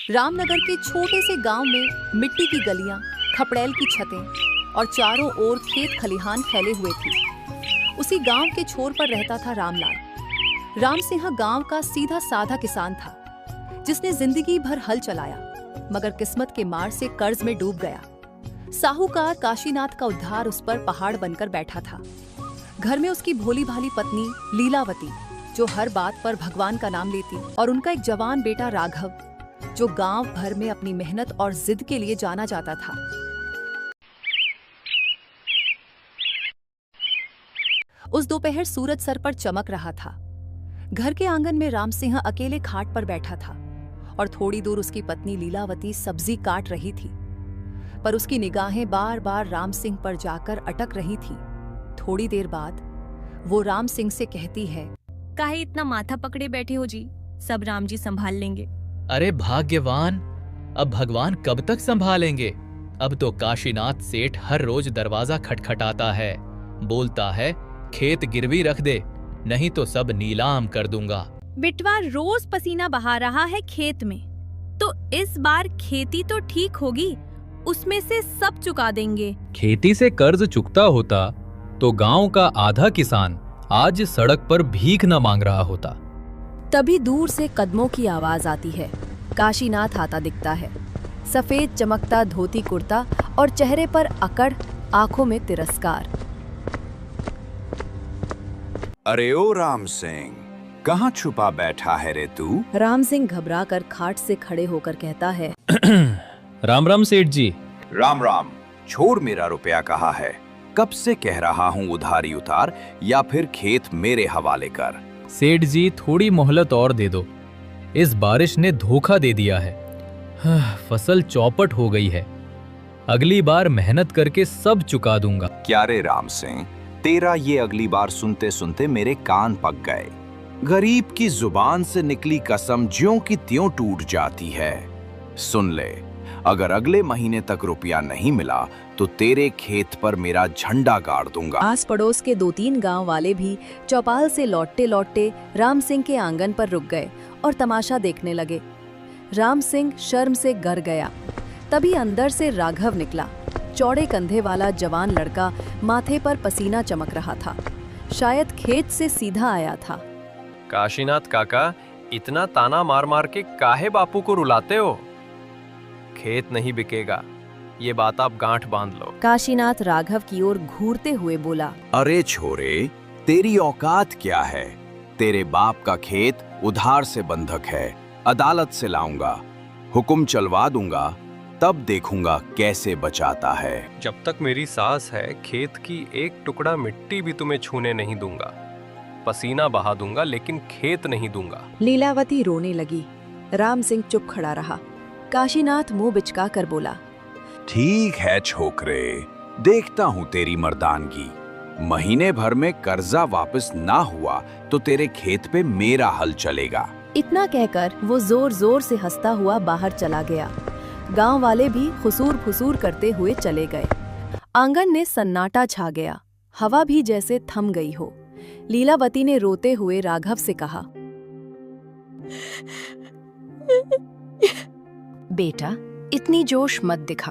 रामनगर के छोटे से गांव में मिट्टी की गलियां, खपड़ैल की छतें और चारों ओर खेत खलिहान फैले हुए थे। उसी गांव के छोर पर रहता था रामलाल। राम सिंह गांव का सीधा साधा किसान था, जिसने जिंदगी भर हल चलाया, मगर किस्मत के मार से कर्ज में डूब गया। साहूकार काशीनाथ का उद्धार उस पर पहाड़ बनकर बैठा था। घर में उसकी भोली भाली पत्नी लीलावती, जो हर बात पर भगवान का नाम लेती, और उनका एक जवान बेटा राघव, जो गांव भर में अपनी मेहनत और जिद के लिए जाना जाता था। उस दोपहर सूरज सर पर चमक रहा था। घर के आंगन में राम सिंह अकेले खाट पर बैठा था और थोड़ी दूर उसकी पत्नी लीलावती सब्जी काट रही थी, पर उसकी निगाहें बार बार राम सिंह पर जाकर अटक रही थी। थोड़ी देर बाद वो राम सिंह से कहती है, काहे इतना माथा पकड़े बैठे हो जी, सब राम जी संभाल लेंगे। अरे भाग्यवान, अब भगवान कब तक संभालेंगे? अब तो काशीनाथ सेठ हर रोज दरवाजा खटखटाता है, बोलता है खेत गिरवी रख दे, नहीं तो सब नीलाम कर दूंगा। बिटवा रोज पसीना बहा रहा है खेत में, तो इस बार खेती तो ठीक होगी, उसमें से सब चुका देंगे। खेती से कर्ज चुकता होता तो गांव का आधा किसान आज सड़क पर भीख न मांग रहा होता। तभी दूर से कदमों की आवाज आती है। काशीनाथ आता दिखता है, सफेद चमकता धोती कुर्ता और चेहरे पर अकड़, आंखों में तिरस्कार। अरे ओ राम सिंह, कहाँ छुपा बैठा है रे तू? राम सिंह घबरा कर खाट से खड़े होकर कहता है, राम राम सेठ जी। राम राम। छोड़ मेरा रुपया कहाँ है? कब से कह रहा हूँ उधारी उतार या फिर खेत मेरे हवाले कर। सेठ जी थोड़ी मोहलत और दे दो, इस बारिश ने धोखा दे दिया है। फसल चौपट हो गई है, अगली बार मेहनत करके सब चुका दूंगा। क्या रे राम सिंह, तेरा ये अगली बार सुनते सुनते मेरे कान पक गए। गरीब की जुबान से निकली कसम ज्यों की त्यों टूट जाती है। सुन ले, अगर अगले महीने तक रुपया नहीं मिला तो तेरे खेत पर मेरा झंडा गाड़ दूंगा। आस पड़ोस के 2-3 गांव वाले भी चौपाल से लौटते लौटते राम सिंह के आंगन पर रुक गए और तमाशा देखने लगे। राम सिंह शर्म से गर गया। तभी अंदर से राघव निकला। चौड़े कंधे वाला जवान लड़का, माथे पर पसीना चमक रहा था, शायद खेत से सीधा आया था। काशीनाथ काका, इतना ताना मार मार के काहे बापू को रुलाते हो? खेत नहीं बिकेगा, ये बात आप गांठ बांध लो। काशीनाथ राघव की ओर घूरते हुए बोला, अरे छोरे, तेरी औकात क्या है? तेरे बाप का खेत उधार से बंधक है, अदालत से लाऊंगा, हुक्म चलवा दूंगा, तब देखूंगा कैसे बचाता है। जब तक मेरी सांस है, खेत की एक टुकड़ा मिट्टी भी तुम्हें छूने नहीं दूंगा। पसीना बहा दूंगा लेकिन खेत नहीं दूंगा। लीलावती रोने लगी। राम सिंह चुप खड़ा रहा। काशीनाथ मुंह बिचका कर बोला, ठीक है छोकरे, देखता हूँ तेरी मर्दानगी। महीने भर में कर्जा वापस ना हुआ तो तेरे खेत पे मेरा हल चलेगा। इतना कहकर वो जोर जोर से हंसता हुआ बाहर चला गया। गांव वाले भी खुसूर फुसूर करते हुए चले गए। आंगन में सन्नाटा छा गया, हवा भी जैसे थम गई हो। लीलावती ने रोते हुए राघव से कहा, बेटा, इतनी जोश मत दिखा,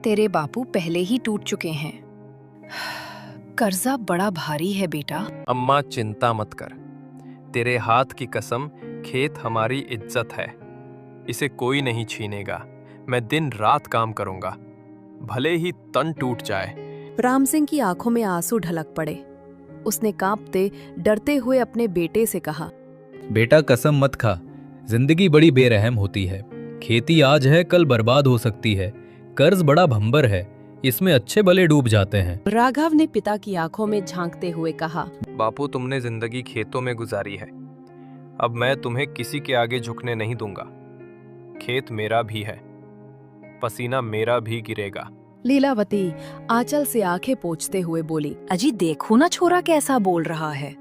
तेरे बापू पहले ही टूट चुके हैं। कर्जा बड़ा भारी है बेटा। अम्मा चिंता मत कर, तेरे हाथ की कसम, खेत हमारी इज्जत है, इसे कोई नहीं छीनेगा। मैं दिन रात काम करूंगा, भले ही तन टूट जाए। राम सिंह की आंखों में आंसू ढलक पड़े। उसने कांपते डरते हुए अपने बेटे से कहा, बेटा कसम मत खा, जिंदगी बड़ी बेरहम होती है। खेती आज है कल बर्बाद हो सकती है। कर्ज बड़ा भंबर है, इसमें अच्छे भले डूब जाते हैं। राघव ने पिता की आंखों में झांकते हुए कहा, बापू, तुमने जिंदगी खेतों में गुजारी है, अब मैं तुम्हें किसी के आगे झुकने नहीं दूंगा। खेत मेरा भी है, पसीना मेरा भी गिरेगा। लीलावती आंचल से आंखें पोंछते हुए बोली, अजी देखो ना छोरा कैसा बोल रहा है,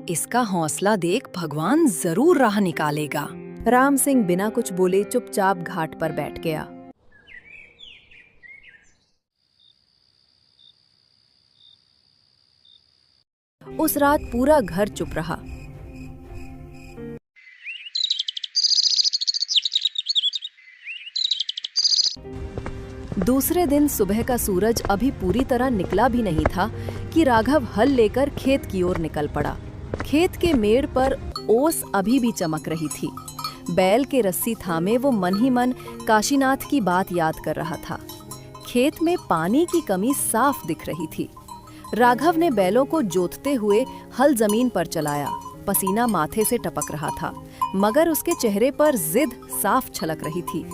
इसका हौसला देख भगवान जरूर राह निकालेगा। राम सिंह बिना कुछ बोले चुपचाप घाट पर बैठ गया। उस रात पूरा घर चुप रहा। दूसरे दिन सुबह का सूरज अभी पूरी तरह निकला भी नहीं था कि राघव हल लेकर खेत की ओर निकल पड़ा। खेत के मेड़ पर ओस अभी भी चमक रही थी। बैल के रस्सी थामे वो मन ही मन काशीनाथ की बात याद कर रहा था। खेत में पानी की कमी साफ दिख रही थी। राघव ने बैलों को जोतते हुए हल जमीन पर चलाया। पसीना माथे से टपक रहा था, मगर उसके चेहरे पर जिद साफ छलक रही थी।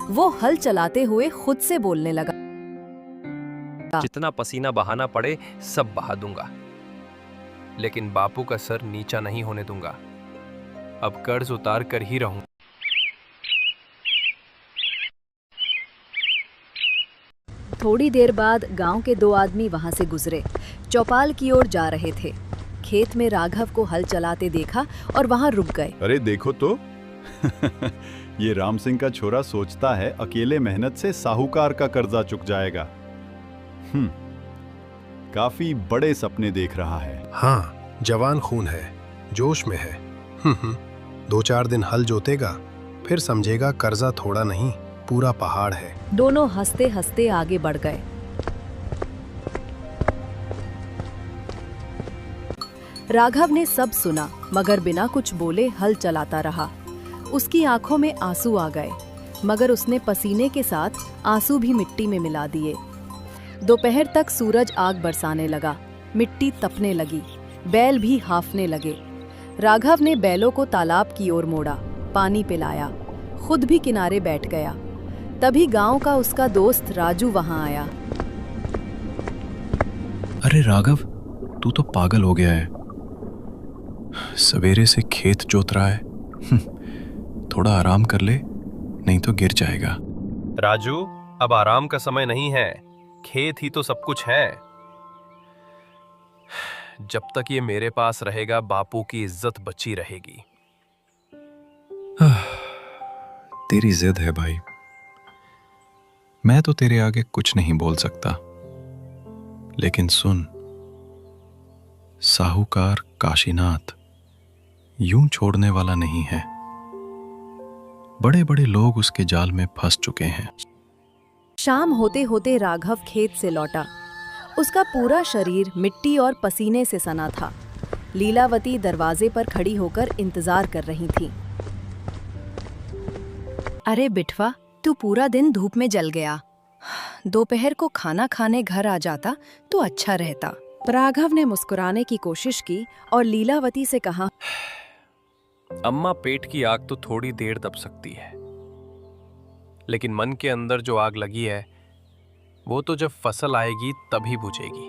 वो हल चलाते हुए खुद से बोलने लगा, जितना पसीना बहाना पड़े सब बहा दूंगा, लेकिन बापू का सर नीचा नहीं होने दूंगा। अब कर्ज उतार कर ही रहूं। थोड़ी देर बाद गांव के 2 आदमी वहां से गुजरे, चौपाल की ओर जा रहे थे। खेत में राघव को हल चलाते देखा और वहां रुक गए। अरे देखो तो ये राम सिंह का छोरा सोचता है अकेले मेहनत से साहूकार का कर्जा चुक जाएगा। काफी बड़े सपने देख रहा है। हाँ, जवान खून है, जोश में है। 2-4 दिन हल जोतेगा, फिर समझेगा कर्जा थोड़ा नहीं पूरा पहाड़ है। दोनों हंसते हंसते आगे बढ़ गए। राघव ने सब सुना, मगर बिना कुछ बोले हल चलाता रहा। उसकी आंखों में आंसू आ गए, मगर उसने पसीने के साथ आंसू भी मिट्टी में मिला दिए। दोपहर तक सूरज आग बरसाने लगा, मिट्टी तपने लगी, बैल भी हांफने लगे। राघव ने बैलों को तालाब की ओर मोड़ा, पानी पिलाया, खुद भी किनारे बैठ गया। तभी गांव का उसका दोस्त राजू वहां आया। अरे राघव, तू तो पागल हो गया है। सवेरे से खेत जोत रहा है। थोड़ा आराम कर ले, नहीं तो गिर जाएगा। राजू, अब आराम का समय नहीं है, खेत ही तो सब कुछ है। जब तक ये मेरे पास रहेगा, बापू की इज्जत बची रहेगी। तेरी जिद है भाई, मैं तो तेरे आगे कुछ नहीं बोल सकता। लेकिन सुन, साहूकार काशीनाथ यूं छोड़ने वाला नहीं है। बड़े बड़े लोग उसके जाल में फंस चुके हैं। शाम होते होते राघव खेत से लौटा। उसका पूरा शरीर मिट्टी और पसीने से सना था। लीलावती दरवाजे पर खड़ी होकर इंतजार कर रही थी। अरे बिटवा, तू पूरा दिन धूप में जल गया। दोपहर को खाना खाने घर आ जाता तो अच्छा रहता। राघव ने मुस्कुराने की कोशिश की और लीलावती से कहा, अम्मा, पेट की आग तो थोड़ी देर दब सकती है, लेकिन मन के अंदर जो आग लगी है वो तो जब फसल आएगी तभी बुझेगी।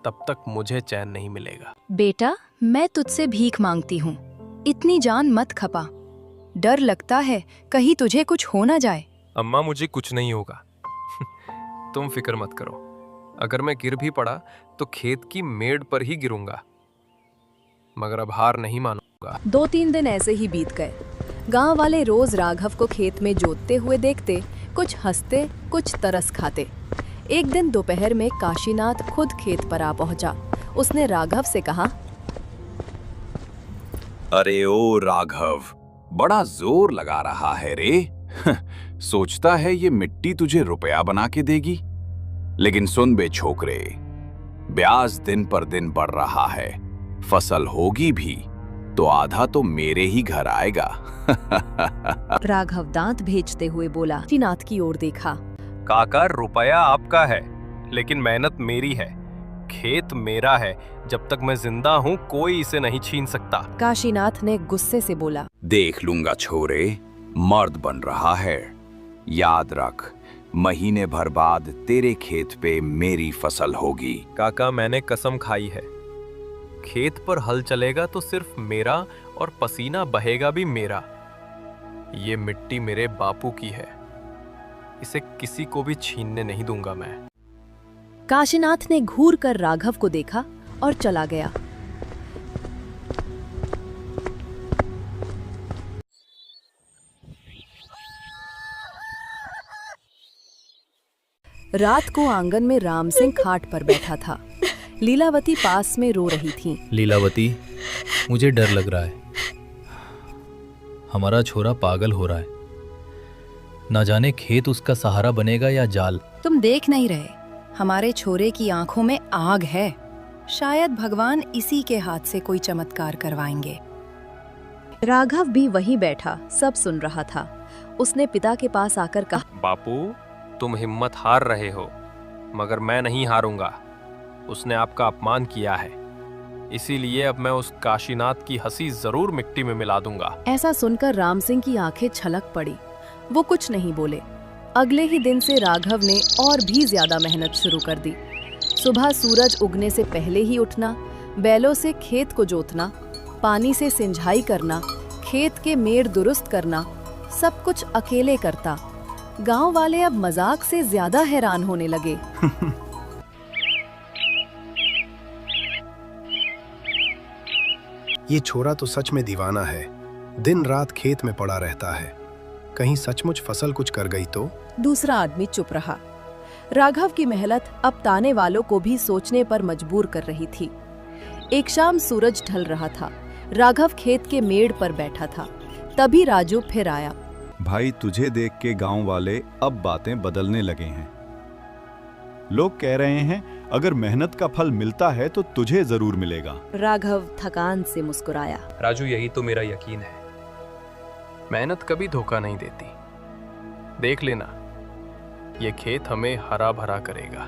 तब तक मुझे चैन नहीं मिलेगा। बेटा, मैं तुझसे भीख मांगती हूँ, इतनी जान मत खपा। डर लगता है कहीं तुझे कुछ हो ना जाए। अम्मा, मुझे कुछ नहीं होगा। तुम फिक्र मत करो। अगर मैं गिर भी पड़ा तो खेत की मेड़ पर ही गिरूंगा, मगर अब हार नहीं मानूंगा। 2-3 दिन ऐसे ही बीत गए। गांव वाले रोज राघव को खेत में जोतते हुए देखते, कुछ हंसते, कुछ तरस खाते। एक दिन दोपहर में काशीनाथ खुद खेत पर आ पहुंचा। उसने राघव से कहा, अरे ओ राघव, बड़ा जोर लगा रहा है रे। सोचता है ये मिट्टी तुझे रुपया बना के देगी। लेकिन सुन बे छोकरे, ब्याज दिन पर दिन बढ़ रहा है। फसल होगी भी तो आधा तो मेरे ही घर आएगा। राघव दांत भेजते हुए बोला। काशीनाथ की ओर देखा। काका, रुपया आपका है, लेकिन मेहनत मेरी है। खेत मेरा है, जब तक मैं जिंदा हूँ कोई इसे नहीं छीन सकता। काशीनाथ ने गुस्से से बोला, देख लूंगा छोरे, मर्द बन रहा है। याद रख, महीने भर बाद तेरे खेत पे मेरी फसल होगी। काका, मैंने कसम खाई है, खेत पर हल चलेगा तो सिर्फ मेरा और पसीना बहेगा भी मेरा। ये मिट्टी मेरे बापू की है, इसे किसी को भी छीनने नहीं दूंगा मैं। काशीनाथ ने घूर कर राघव को देखा और चला गया। रात को आंगन में राम सिंह खाट पर बैठा था। लीलावती पास में रो रही थी। लीलावती, मुझे डर लग रहा है। हमारा छोरा पागल हो रहा है। ना जाने खेत उसका सहारा बनेगा या जाल। तुम देख नहीं रहे, हमारे छोरे की आंखों में आग है। शायद भगवान इसी के हाथ से कोई चमत्कार करवाएंगे। राघव भी वहीं बैठा सब सुन रहा था। उसने पिता के पास आकर कहा, बापू, तुम हिम्मत हार रहे हो, मगर मैं नहीं हारूंगा। उसने आपका अपमान किया है, इसीलिए अब मैं उस काशीनाथ की हंसी जरूर मिट्टी में मिला दूंगा। ऐसा सुनकर राम सिंह की आंखें छलक पड़ी। वो कुछ नहीं बोले। अगले ही दिन से राघव ने और भी ज्यादा मेहनत शुरू कर दी। सुबह सूरज उगने से पहले ही उठना, बैलों से खेत को जोतना, पानी से सिंचाई करना, खेत के मेड़ दुरुस्त करना, सब कुछ अकेले करता। गांव वाले अब मजाक से ज्यादा हैरान होने लगे। ये छोरा तो सच में दीवाना है, दिन रात खेत में पड़ा रहता है। कहीं सचमुच फसल कुछ कर गई तो? दूसरा आदमी चुप रहा। राघव की मेहनत अब ताने वालों को भी सोचने पर मजबूर कर रही थी। एक शाम सूरज ढल रहा था। राघव खेत के मेड़ पर बैठा था। तभी राजू फिर आया। भाई, तुझे देख के गांव वाले अब बातें बदलने लगे हैं। लोग कह रहे हैं अगर मेहनत का फल मिलता है तो तुझे जरूर मिलेगा। राघव थकान से मुस्कुराया। राजू, यही तो मेरा यकीन है। मेहनत कभी धोखा नहीं देती। देख लेना, ये खेत हमें हरा भरा करेगा।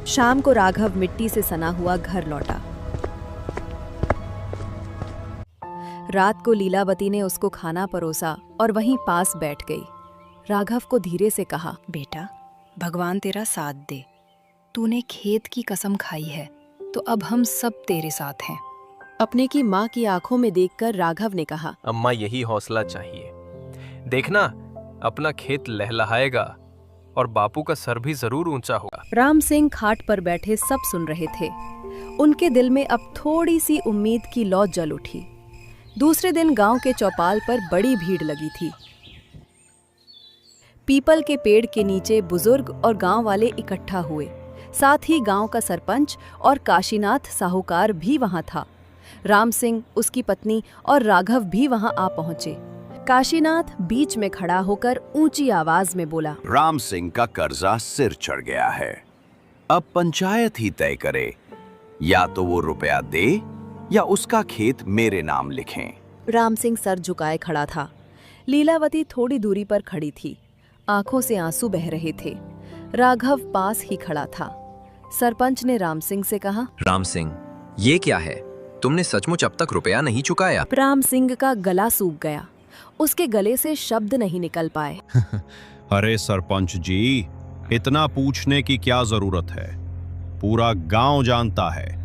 शाम को राघव मिट्टी से सना हुआ घर लौटा। रात को लीलावती ने उसको खाना परोसा और वहीं पास बैठ गई। राघव को धीरे से कहा, बेटा, भगवान तेरा साथ दे। तूने खेत की कसम खाई है तो अब हम सब तेरे साथ हैं। अपने की माँ की आंखों में देखकर राघव ने कहा, अम्मा, यही हौसला चाहिए। देखना, अपना खेत लहलहाएगा और बापू का सर भी जरूर ऊंचा होगा। राम सिंह खाट पर बैठे सब सुन रहे थे। उनके दिल में अब थोड़ी सी उम्मीद की लौ जल उठी। दूसरे दिन गांव के चौपाल पर बड़ी भीड़ लगी थी। पीपल के पेड़ के नीचे बुजुर्ग और गांव वाले इकट्ठा हुए। साथ ही गांव का सरपंच और काशीनाथ साहूकार भी वहां था। राम सिंह, उसकी पत्नी और राघव भी वहां आ पहुंचे। काशीनाथ बीच में खड़ा होकर ऊंची आवाज में बोला, राम सिंह का कर्जा सिर चढ़ गया है। अब पंचायत ही तय करे, या तो वो रुपया दे या उसका खेत मेरे नाम लिखें। राम सिंह सर झुकाए खड़ा था। लीलावती थोड़ी दूरी पर खड़ी थी। आंखों से आंसू बह रहे थे। राघव पास ही खड़ा था। सरपंच ने राम सिंह से कहा, राम सिंह, ये क्या है? तुमने सचमुच अब तक रुपया नहीं चुकाया? राम सिंह का गला सूख गया। उसके गले से शब्द नहीं निकल पाए। अरे सरपंच जी, इतना पूछने की क्या जरूरत है? पूरा गांव जानता है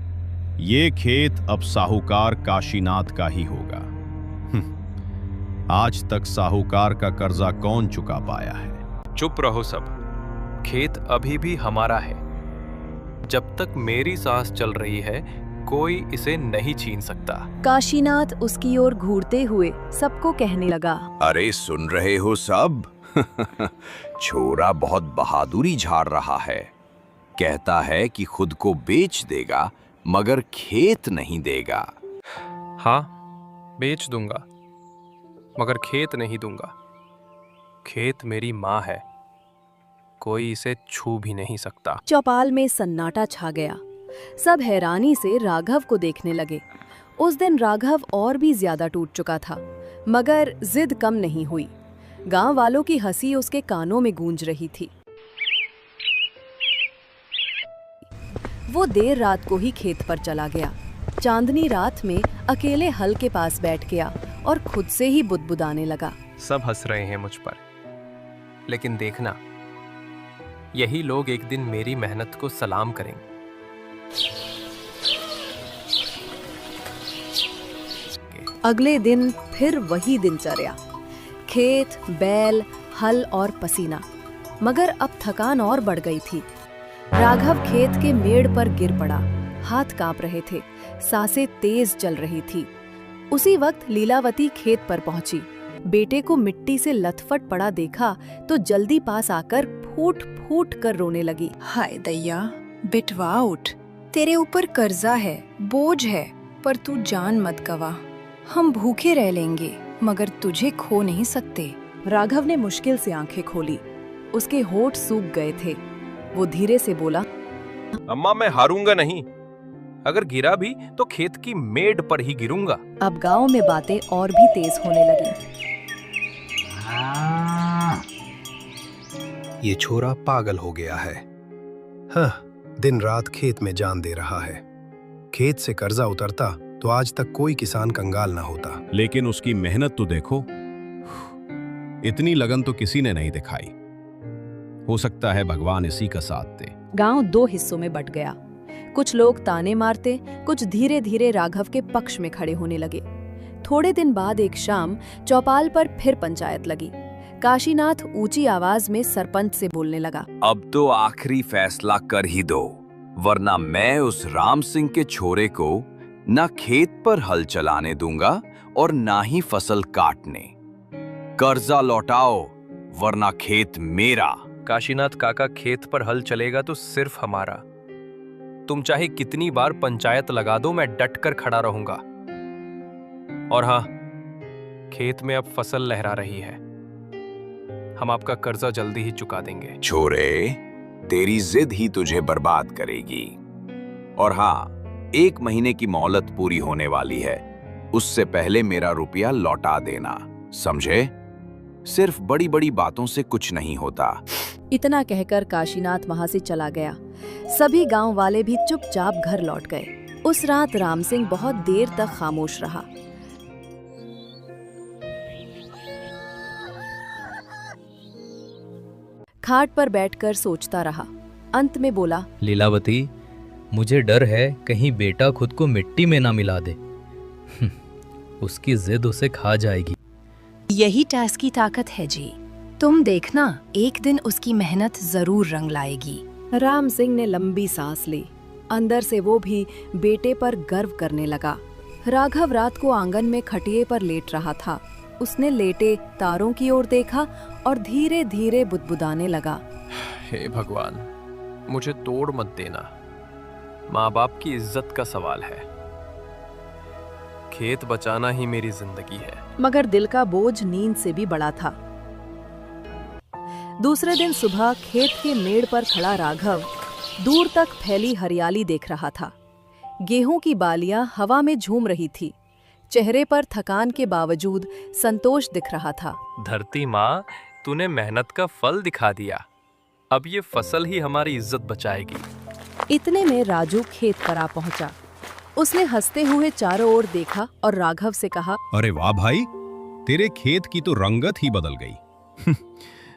ये खेत अब साहूकार काशीनाथ का ही होगा। आज तक साहूकार का कर्जा कौन चुका पाया है? चुप रहो सब। खेत अभी भी हमारा है। जब तक मेरी सांस चल रही है, कोई इसे नहीं छीन सकता। काशीनाथ उसकी ओर घूरते हुए सबको कहने लगा, अरे सुन रहे हो सब? छोरा बहुत बहादुरी झाड़ रहा है। कहता है कि खुद को बेच देगा मगर खेत नहीं देगा। हाँ, बेच दूंगा मगर खेत नहीं दूंगा। खेत मेरी माँ है, कोई इसे छू भी नहीं सकता। चौपाल में सन्नाटा छा गया। सब हैरानी से राघव को देखने लगे। उस दिन राघव और भी ज्यादा टूट चुका था, मगर जिद कम नहीं हुई। गांव वालों की हंसी उसके कानों में गूंज रही थी। वो देर रात को ही खेत पर चला गया। चांदनी रात में अकेले हल के पास बैठ गया और खुद से ही बुदबुदाने लगा। सब हंस रहे हैं मुझ पर, लेकिन देखना, यही लोग एक दिन मेरी मेहनत को सलाम करेंगे। अगले दिन फिर वही दिनचर्या। खेत, बैल, हल और पसीना। मगर अब थकान और बढ़ गई थी। राघव खेत के मेड़ पर गिर पड़ा। हाथ कांप रहे थे, सांसें तेज चल रही थी। उसी वक्त लीलावती खेत पर पहुंची। बेटे को मिट्टी से लथपथ पड़ा देखा तो जल्दी पास आकर फूट फूट कर रोने लगी। हाय दैया, बिटवा उठ। तेरे ऊपर कर्जा है, बोझ है, पर तू जान मत गवा। हम भूखे रह लेंगे मगर तुझे खो नहीं सकते। राघव ने मुश्किल से आंखें खोली। उसके होठ सूख गए थे। वो धीरे से बोला, अम्मा मैं हारूंगा नहीं। अगर गिरा भी तो खेत की मेड़ पर ही गिरूंगा। अब गांव में बातें और भी तेज होने लगी। ये छोरा पागल हो गया है। हाँ, दिन रात खेत में जान दे रहा है। खेत से कर्जा उतरता तो आज तक कोई किसान कंगाल ना होता। लेकिन उसकी मेहनत तो देखो, इतनी लगन तो किसी ने नहीं दिखाई। हो सकता है भगवान इसी का साथ दे। गांव 2 हिस्सों में बट गया। कुछ लोग ताने मारते, कुछ धीरे धीरे राघव के पक्ष में खड़े होने लगे। थोड़े दिन बाद एक शाम चौपाल पर फिर पंचायत लगी। काशीनाथ ऊंची आवाज में सरपंच से बोलने लगा, अब तो आखिरी फैसला कर ही दो, वरना मैं उस राम सिंह के छोरे को ना खेत पर हल चलाने दूंगा और ना ही फसल काटने। कर्जा लौटाओ वरना खेत मेरा। काशीनाथ काका, खेत पर हल चलेगा तो सिर्फ हमारा। तुम चाहे कितनी बार पंचायत लगा दो, मैं डट कर खड़ा रहूंगा। और हाँ, खेत में अब फसल लहरा रही है। हम आपका कर्जा जल्दी ही चुका देंगे। छोरे, तेरी जिद ही तुझे बर्बाद करेगी। और हाँ, 1 महीने की मोहलत पूरी होने वाली है। उससे पहले मेरा रुपया लौटा देना, समझे? सिर्फ बड़ी बड़ी बातों से कुछ नहीं होता। इतना कहकर काशीनाथ वहां से चला गया। सभी गांव वाले भी चुपचाप घर लौट गए। उस रात राम सिंह बहुत देर तक खामोश रहा। खाट पर बैठकर सोचता रहा। अंत में बोला, लीलावती, मुझे डर है कहीं बेटा खुद को मिट्टी में ना मिला दे। उसकी जिद उसे खा जाएगी। यही टैस की ताकत है जी। तुम देखना, एक दिन उसकी मेहनत जरूर रंग लाएगी। राम सिंह ने लंबी सांस ली। अंदर से वो भी बेटे पर गर्व करने लगा। राघव रात को आंगन में खटिए पर लेट रहा था। उसने लेटे तारों की ओर देखा और धीरे धीरे बुदबुदाने लगा, हे भगवान, मुझे तोड़ मत देना। माँ बाप की इज्जत का सवाल है। खेत बचाना ही मेरी जिंदगी है। मगर दिल का बोझ नींद से भी बड़ा था। दूसरे दिन सुबह खेत के मेड़ पर खड़ा राघव दूर तक फैली हरियाली देख रहा था। गेहूं की बालियां हवा में झूम रही थी। चेहरे पर थकान के बावजूद संतोष दिख रहा था। धरती माँ, तूने मेहनत का फल दिखा दिया। अब ये फसल ही हमारी इज्जत बचाएगी। इतने में राजू खेत पर आ पहुंचा। उसने हंसते हुए चारों ओर देखा और राघव से कहा, अरे वाह भाई, तेरे खेत की तो रंगत ही बदल गई।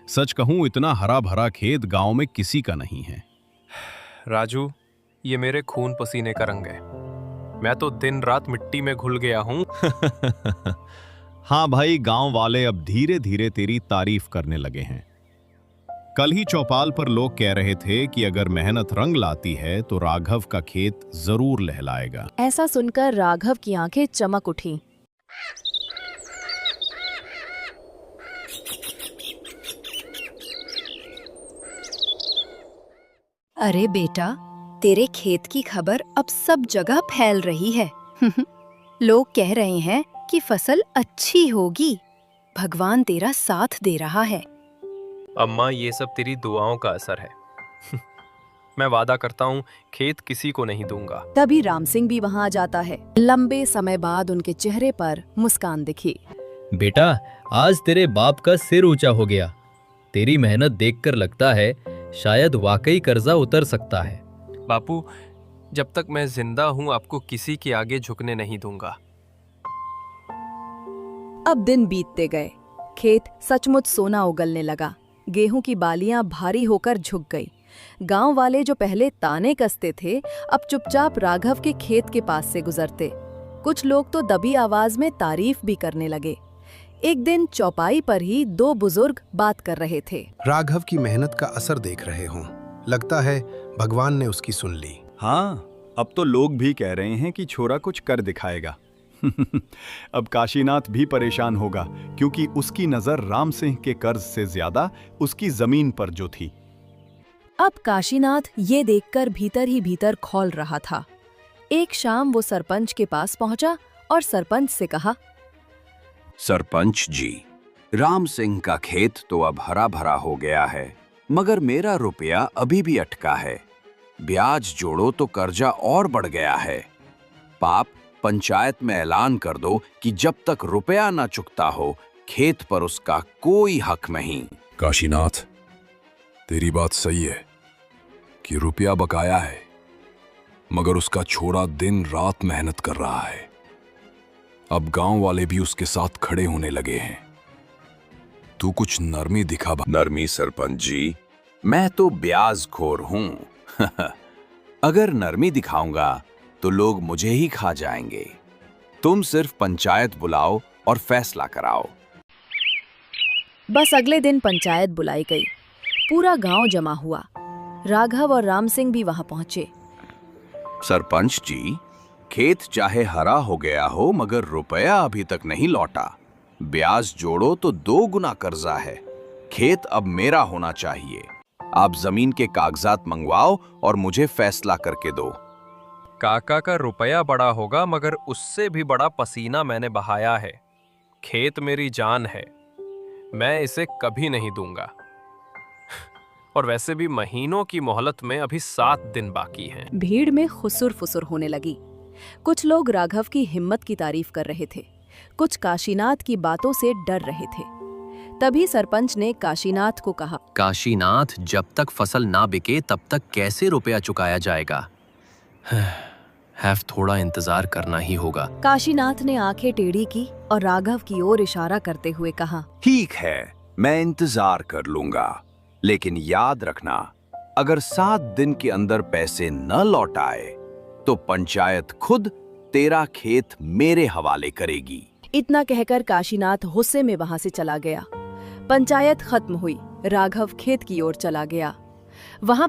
सच कहूं, इतना हरा भरा खेत गांव में किसी का नहीं है। राजू, ये मेरे खून पसीने का रंग है। मैं तो दिन रात मिट्टी में घुल गया हूं। हाँ भाई, गांव वाले अब धीरे धीरे तेरी तारीफ करने लगे हैं। कल ही चौपाल पर लोग कह रहे थे कि अगर मेहनत रंग लाती है तो राघव का खेत जरूर लहलाएगा। ऐसा सुनकर राघव की आंखें चमक उठी। अरे बेटा, तेरे खेत की खबर अब सब जगह फैल रही है। लोग कह रहे हैं कि फसल अच्छी होगी। भगवान तेरा साथ दे रहा है। अम्मा, ये सब तेरी दुआओं का असर है। मैं वादा करता हूँ, खेत किसी को नहीं दूंगा। तभी राम सिंह भी वहां आ जाता है। लंबे समय बाद उनके चेहरे पर मुस्कान दिखी। बेटा, आज तेरे बाप का सिर ऊंचा हो गया। तेरी मेहनत देखकर लगता है शायद वाकई कर्जा उतर सकता है। बापू, जब तक मैं जिंदा हूँ आपको किसी के आगे झुकने नहीं दूंगा। अब दिन बीतते गए। खेत सचमुच सोना उगलने लगा। गेहूं की बालियां भारी होकर झुक गई। गांव वाले जो पहले ताने कसते थे, अब चुपचाप राघव के खेत के पास से गुजरते। कुछ लोग तो दबी आवाज में तारीफ भी करने लगे। एक दिन चौपाई पर ही 2 बुजुर्ग बात कर रहे थे। राघव की मेहनत का असर देख रहे हों। लगता है भगवान ने उसकी सुन ली। हाँ, अब तो लोग भी कह रहे हैं कि छोरा कुछ कर दिखाएगा। अब काशीनाथ भी परेशान होगा, क्योंकि उसकी नजर राम सिंह के कर्ज से ज्यादा उसकी जमीन पर जो थी। अब काशीनाथ ये देखकर भीतर ही भीतर खौल रहा था। एक शाम वो सरपंच के पास पहुंचा और सरपंच से कहा, सरपंच जी, राम सिंह का खेत तो अब हरा भरा हो गया है, मगर मेरा रुपया अभी भी अटका है। ब्याज जोड़ो तो कर्जा और बढ़ गया है। पाप, पंचायत में ऐलान कर दो कि जब तक रुपया ना चुकता हो, खेत पर उसका कोई हक नहीं। काशीनाथ, तेरी बात सही है कि रुपया बकाया है, मगर उसका छोरा दिन रात मेहनत कर रहा है। अब गांव वाले भी उसके साथ खड़े होने लगे हैं। तू कुछ नरमी दिखा। नरमी सरपंच जी, मैं तो ब्याजखोर हूं। अगर नरमी दिखाऊंगा तो लोग मुझे ही खा जाएंगे। तुम सिर्फ पंचायत बुलाओ और फैसला कराओ। बस अगले दिन पंचायत बुलाई गई। पूरा गांव जमा हुआ। राघव और राम सिंह भी वहां पहुंचे। सरपंच जी, खेत चाहे हरा हो गया हो, मगर रुपया अभी तक नहीं लौटा। ब्याज जोड़ो तो 2 गुना कर्जा है। खेत अब मेरा होना चाहिए। आप जमीन के कागजात मंगवाओ और मुझे फैसला करके दो। काका का रुपया बड़ा होगा, मगर उससे भी बड़ा पसीना मैंने बहाया है। खेत मेरी जान है, मैं इसे कभी नहीं दूंगा। और वैसे भी महीनों की मोहलत में अभी 7 दिन बाकी हैं। भीड़ में खुसुर फुसुर होने लगी। कुछ लोग राघव की हिम्मत की तारीफ कर रहे थे, कुछ काशीनाथ की बातों से डर रहे थे। तभी सरपंच ने काशीनाथ को कहा, काशीनाथ, जब तक फसल ना बिके तब तक कैसे रुपया चुकाया जाएगा? हैव थोड़ा इंतजार करना ही होगा। काशीनाथ ने आंखें टेढ़ी की और राघव की ओर इशारा करते हुए कहा, ठीक है, मैं इंतजार कर लूंगा, लेकिन याद रखना, अगर 7 दिन के अंदर पैसे न लौट आए तो पंचायत खुद तेरा खेत मेरे हवाले करेगी। इतना कहकर काशीनाथ गुस्से में वहां से चला गया। पंचायत खत्म हुई। राघव खेत की ओर चला गया। वहां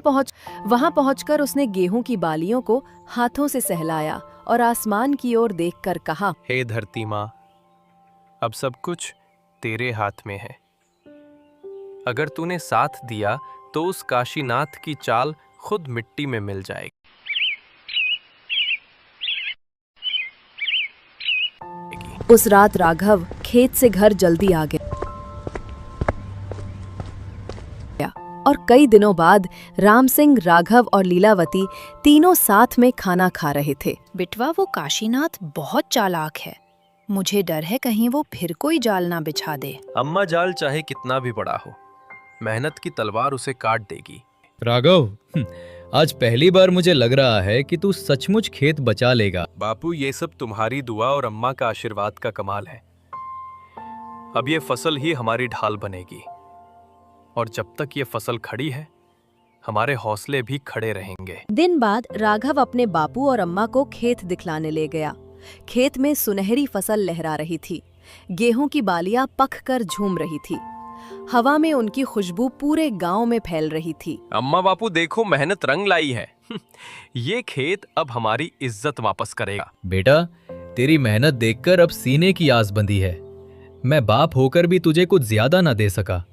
पहुंचकर उसने गेहूं की बालियों को हाथों से सहलाया और आसमान की ओर देखकर कहा, हे धरती माँ, अब सब कुछ तेरे हाथ में है। अगर तूने साथ दिया तो उस काशीनाथ की चाल खुद मिट्टी में मिल जाएगी। उस रात राघव खेत से घर जल्दी आ गया और कई दिनों बाद राम सिंह, राघव और लीलावती तीनों साथ में खाना खा रहे थे। बिटवा, वो काशीनाथ बहुत चालाक है। मुझे डर है कहीं वो फिर कोई जाल ना बिछा दे। अम्मा, जाल चाहे कितना भी बड़ा हो, मेहनत की तलवार उसे काट देगी। राघव, आज पहली बार मुझे लग रहा है कि तू सचमुच खेत बचा लेगा। बापू, ये सब तुम्हारी दुआ और अम्मा का आशीर्वाद का कमाल है। अब ये फसल ही हमारी ढाल बनेगी, और जब तक ये फसल खड़ी है, हमारे हौसले भी खड़े रहेंगे। दिन बाद राघव अपने बापू और अम्मा को खेत दिखलाने ले गया। खेत में सुनहरी फसल लहरा रही थी। गेहूं की बालियां पक कर झूम रही थी। हवा में उनकी खुशबू पूरे गांव में फैल रही थी। अम्मा, बापू देखो, मेहनत रंग लाई है। ये खेत अब हमारी इज्जत वापस करेगा। बेटा, तेरी मेहनत देखकर अब सीने की आस बंधी है। मैं बाप होकर भी तुझे कुछ ज्यादा ना दे सका,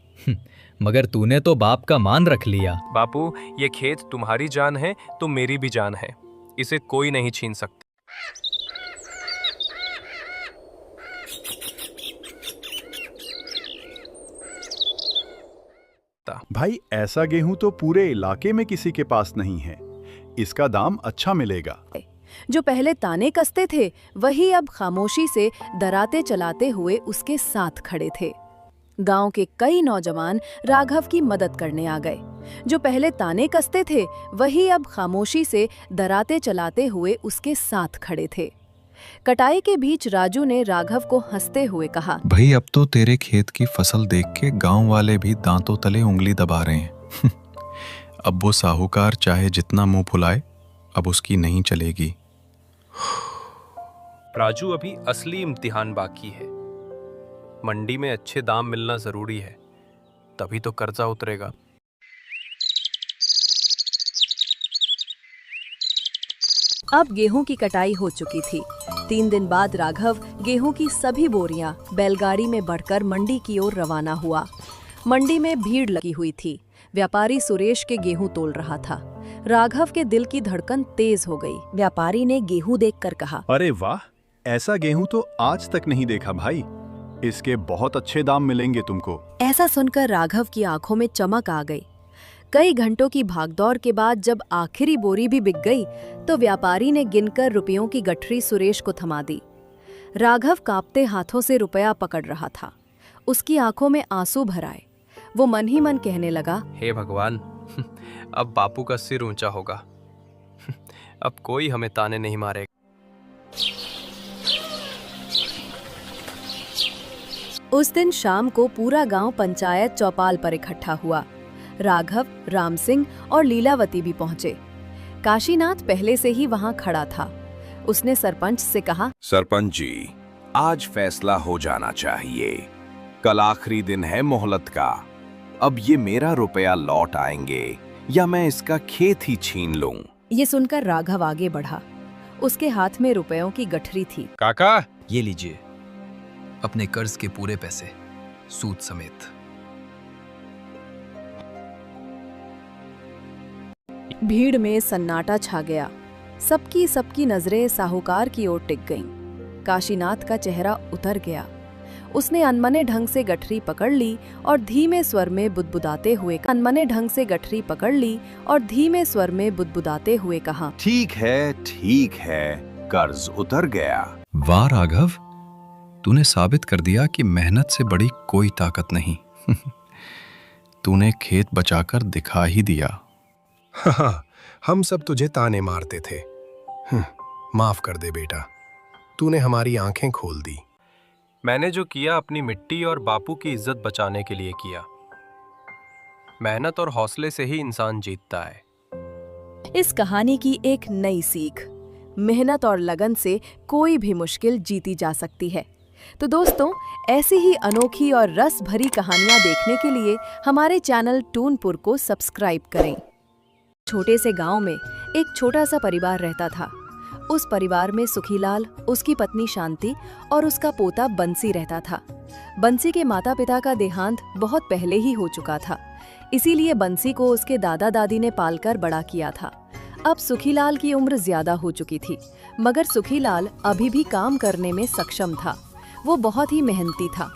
मगर तूने तो बाप का मान रख लिया। बापू, ये खेत तुम्हारी जान है तो मेरी भी जान है। इसे कोई नहीं छीन सकता। भाई, ऐसा गेहूं तो पूरे इलाके में किसी के पास नहीं है। इसका दाम अच्छा मिलेगा। जो पहले ताने कसते थे, वही अब खामोशी से दराते चलाते हुए उसके साथ खड़े थे। गांव के कई नौजवान राघव की मदद करने आ गए। जो पहले ताने कसते थे, वही अब खामोशी से दराते चलाते हुए उसके साथ खड़े थे। कटाई के बीच राजू ने राघव को हंसते हुए कहा, भाई, अब तो तेरे खेत की फसल देख के गांव वाले भी दांतों तले उंगली दबा रहे हैं। अब वो साहूकार चाहे जितना मुंह फुलाए, अब उसकी नहीं चलेगी। राजू, अभी असली इम्तिहान बाकी है। मंडी में अच्छे दाम मिलना जरूरी है, तभी तो कर्जा उतरेगा। अब गेहूं की कटाई हो चुकी थी। 3 दिन बाद राघव गेहूं की सभी बोरियां बैलगाड़ी में बढ़कर मंडी की ओर रवाना हुआ। मंडी में भीड़ लगी हुई थी। व्यापारी सुरेश के गेहूं तोल रहा था। राघव के दिल की धड़कन तेज हो गई। व्यापारी ने गेहूं देखकर कहा, अरे वाह, ऐसा गेहूं तो आज तक नहीं देखा भाई। इसके बहुत अच्छे दाम मिलेंगे तुमको। ऐसा सुनकर राघव की आंखों में चमक आ गई। कई घंटों की भागदौड़ के बाद जब आखिरी बोरी भी बिक गई तो व्यापारी ने गिनकर रुपयों की गठरी सुरेश को थमा दी। राघव कांपते हाथों से रुपया पकड़ रहा था। उसकी आंखों में आंसू भर आए। वो मन ही मन कहने लगा, हे भगवान, अब बापू का सिर ऊंचा होगा। अब कोई हमें ताने नहीं मारेगा। उस दिन शाम को पूरा गांव पंचायत चौपाल पर इकट्ठा हुआ। राघव, राम सिंह और लीलावती भी पहुंचे। काशीनाथ पहले से ही वहां खड़ा था। उसने सरपंच से कहा, सरपंच जी, आज फैसला हो जाना चाहिए। कल आखिरी दिन है मोहलत का। अब ये मेरा रुपया लौट आएंगे या मैं इसका खेत ही छीन लूं। ये सुनकर राघव आगे बढ़ा। उसके हाथ में रुपयों की गठरी थी। काका, ये लीजिए अपने कर्ज के पूरे पैसे, सूद समेत। भीड़ में सन्नाटा छा गया। सबकी नजरें साहूकार की ओर टिक गईं। काशीनाथ का चेहरा उतर गया। उसने अनमने ढंग से गठरी पकड़ ली और धीमे स्वर में बुदबुदाते हुए कहा, ठीक है, कर्ज उतर गया। वाह राघव, तूने साबित कर दिया कि मेहनत से बड़ी कोई ताकत नहीं। तूने खेत बचाकर दिखा ही दिया। हाँ, हम सब तुझे ताने मारते थे। माफ कर दे बेटा, तूने हमारी आंखें खोल दी। मैंने जो किया अपनी मिट्टी और बापू की इज्जत बचाने के लिए किया। मेहनत और हौसले से ही इंसान जीतता है। इस कहानी की एक नई सीख, मेहनत और लगन से कोई भी मुश्किल जीती जा सकती है। तो दोस्तों, ऐसी ही अनोखी और रस भरी कहानियां देखने के लिए हमारे चैनल टूनपुर को सब्सक्राइब करें। छोटे से गांव में एक छोटा सा परिवार रहता था। उस परिवार में सुखीलाल, उसकी पत्नी शांति और उसका पोता बंसी रहता था। बंसी के माता पिता का देहांत बहुत पहले ही हो चुका था, इसीलिए बंसी को उसके दादा दादी ने पालकर बड़ा किया था। अब सुखीलाल की उम्र ज्यादा हो चुकी थी, मगर सुखीलाल अभी भी काम करने में सक्षम था। वो बहुत ही मेहनती था।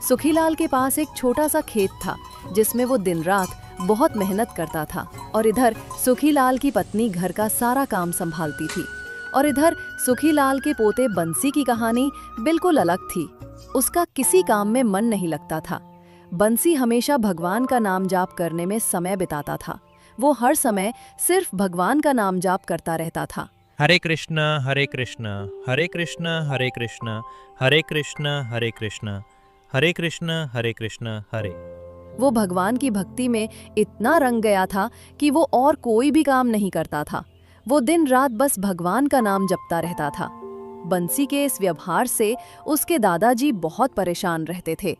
सुखीलाल के पास एक छोटा सा खेत था जिसमें वो दिन रात बहुत मेहनत करता था। और इधर सुखीलाल की पत्नी घर का सारा काम संभालती थी। और इधर सुखीलाल के पोते बंसी की कहानी बिल्कुल अलग थी। उसका किसी काम में मन नहीं लगता था। बंसी हमेशा भगवान का नाम जाप करने में समय बिताता था। वो हर समय सिर्फ भगवान का नाम जाप करता रहता था। हरे कृष्णा हरे कृष्णा हरे कृष्णा हरे कृष्णा हरे कृष्णा हरे कृष्णा हरे कृष्णा हरे कृष्णा हरे। वो भगवान की भक्ति में इतना रंग गया था कि वो और कोई भी काम नहीं करता था। वो दिन रात बस भगवान का नाम जपता रहता था। बंसी के इस व्यवहार से उसके दादाजी बहुत परेशान रहते थे।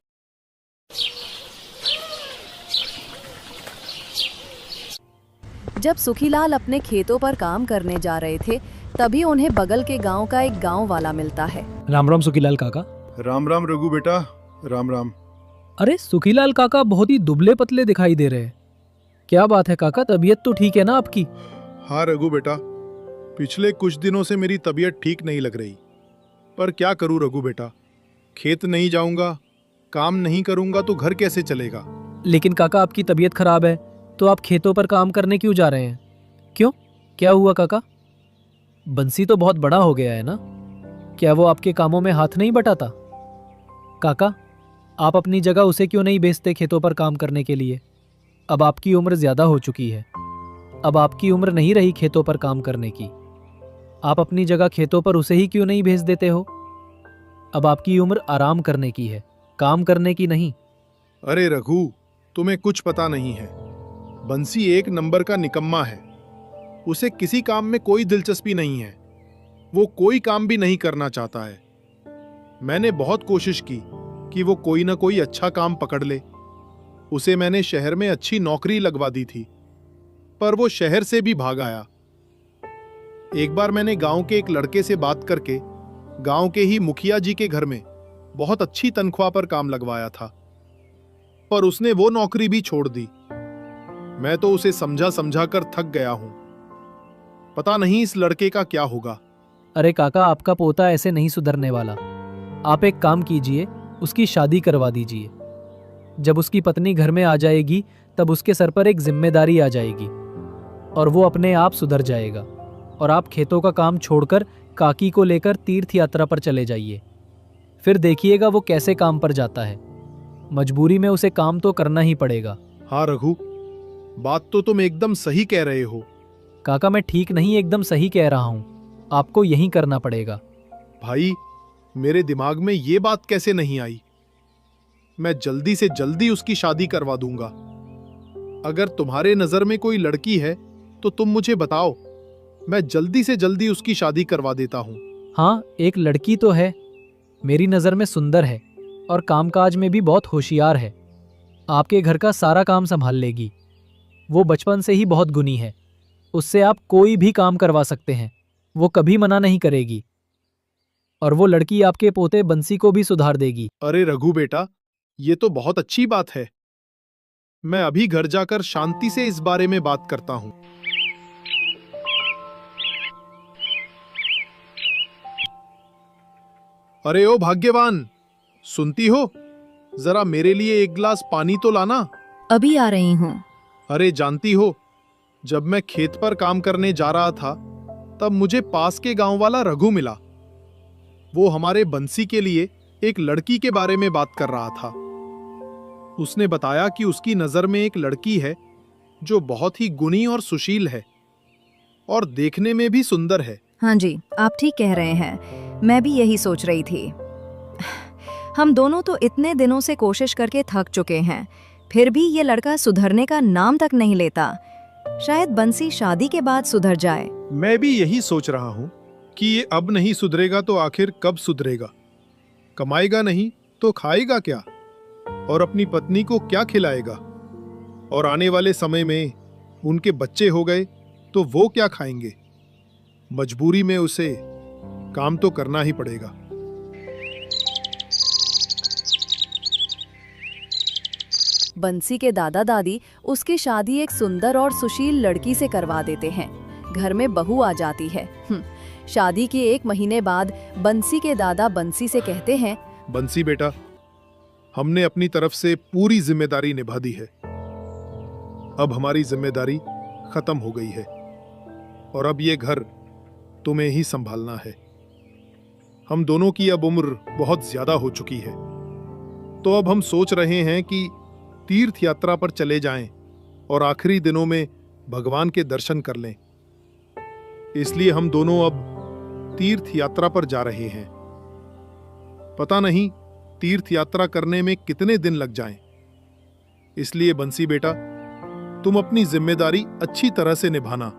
जब सुखीलाल अपने खेतों पर काम करने जा रहे थे, तभी उन्हें बगल के गांव का एक गांव वाला मिलता है। राम राम सुखीलाल काका। राम राम रघु बेटा, राम राम। अरे सुखीलाल काका बहुत ही दुबले पतले दिखाई दे रहे हैं। क्या बात है काका, तबीयत तो ठीक है ना आपकी? हाँ रघु बेटा, पिछले कुछ दिनों से मेरी तबीयत ठीक नहीं लग रही। पर क्या करूं रघु बेटा, खेत नहीं जाऊंगा, काम नहीं करूंगा तो घर कैसे चलेगा। लेकिन काका आपकी तबीयत खराब है तो आप खेतों पर काम करने क्यों जा रहे हैं? क्यों, क्या हुआ काका? बंसी तो बहुत बड़ा हो गया है ना, क्या वो आपके कामों में हाथ नहीं बटाता? काका, आप अपनी जगह उसे क्यों नहीं भेजते खेतों पर काम करने के लिए? अब आपकी उम्र ज्यादा हो चुकी है। अब आपकी उम्र नहीं रही खेतों पर काम करने की। आप अपनी जगह खेतों पर उसे ही क्यों नहीं भेज देते हो? अब आपकी उम्र आराम करने की है, काम करने की नहीं। अरे रघु, तुम्हें कुछ पता नहीं है। बंसी एक नंबर का निकम्मा है। उसे किसी काम में कोई दिलचस्पी नहीं है। वो कोई काम भी नहीं करना चाहता है। मैंने बहुत कोशिश की कि वो कोई ना कोई अच्छा काम पकड़ ले। उसे मैंने शहर में अच्छी नौकरी लगवा दी थी, पर वो शहर से भी भाग आया। एक बार मैंने गांव के एक लड़के से बात करके गांव के ही मुखिया जी के घर में बहुत अच्छी तनख्वाह पर काम लगवाया था, पर उसने वो नौकरी भी छोड़ दी। मैं तो उसे समझा समझा कर थक गया हूं। पता नहीं इस लड़के का क्या होगा। अरे काका, आपका पोता ऐसे नहीं सुधरने वाला। आप एक काम कीजिए, उसकी शादी करवा दीजिए। जब उसकी पत्नी घर में आ जाएगी तब उसके सर पर एक जिम्मेदारी आ जाएगी और वो अपने आप सुधर जाएगा। और आप खेतों का काम छोड़कर काकी को लेकर तीर्थ यात्रा पर चले जाइए। फिर देखिएगा वो कैसे काम पर जाता है। मजबूरी में उसे काम तो करना ही पड़ेगा। हाँ रघु, बात तो तुम एकदम सही कह रहे हो। काका, मैं ठीक नहीं एकदम सही कह रहा हूँ। आपको यही करना पड़ेगा। भाई, मेरे दिमाग में ये बात कैसे नहीं आई। मैं जल्दी से जल्दी उसकी शादी करवा दूंगा। अगर तुम्हारे नजर में कोई लड़की है तो तुम मुझे बताओ, मैं जल्दी से जल्दी उसकी शादी करवा देता हूँ। हाँ, एक लड़की तो है, मेरी नज़र में सुंदर है और कामकाज में भी बहुत होशियार है। आपके घर का सारा काम संभाल लेगी। वो बचपन से ही बहुत गुणी है। उससे आप कोई भी काम करवा सकते हैं, वो कभी मना नहीं करेगी। और वो लड़की आपके पोते बंसी को भी सुधार देगी। अरे रघु बेटा, ये तो बहुत अच्छी बात है। मैं अभी घर जाकर शांति से इस बारे में बात करता हूँ। अरे ओ भाग्यवान, सुनती हो? जरा मेरे लिए एक गिलास पानी तो लाना। अभी आ रही हूँ। अरे जानती हो, जब मैं खेत पर काम करने जा रहा था तब मुझे पास के गांव वाला रघु मिला। वो हमारे बंसी के लिए एक लड़की के बारे में बात कर रहा था। उसने बताया कि उसकी नजर में एक लड़की है जो बहुत ही गुणी और सुशील है और देखने में भी सुंदर है। हाँ जी, आप ठीक कह रहे हैं। मैं भी यही सोच रही थी। हम दोनों तो इतने दिनों से कोशिश करके थक चुके हैं, फिर भी ये लड़का सुधरने का नाम तक नहीं लेता। शायद बंसी शादी के बाद सुधर जाए। मैं भी यही सोच रहा हूँ कि ये अब नहीं सुधरेगा तो आखिर कब सुधरेगा। कमाएगा नहीं तो खाएगा क्या, और अपनी पत्नी को क्या खिलाएगा। और आने वाले समय में उनके बच्चे हो गए तो वो क्या खाएंगे। मजबूरी में उसे काम तो करना ही पड़ेगा। बंसी के दादा दादी उसकी शादी एक सुंदर और सुशील लड़की से करवा देते हैं। घर में बहू आ जाती है। शादी के 1 महीने बाद बंसी के दादा बंसी से कहते हैं, बंसी बेटा, हमने अपनी तरफ से पूरी जिम्मेदारी निभा दी है। अब हमारी जिम्मेदारी खत्म हो गई है और अब ये घर तुम्हें ही संभालना है। हम दोनों की अब उम्र बहुत ज्यादा हो चुकी है, तो अब हम सोच रहे हैं कि तीर्थ यात्रा पर चले जाएं और आखिरी दिनों में भगवान के दर्शन कर लें। इसलिए हम दोनों अब तीर्थ यात्रा पर जा रहे हैं। पता नहीं तीर्थ यात्रा करने में कितने दिन लग जाएं। इसलिए बंसी बेटा, तुम अपनी जिम्मेदारी अच्छी तरह से निभाना।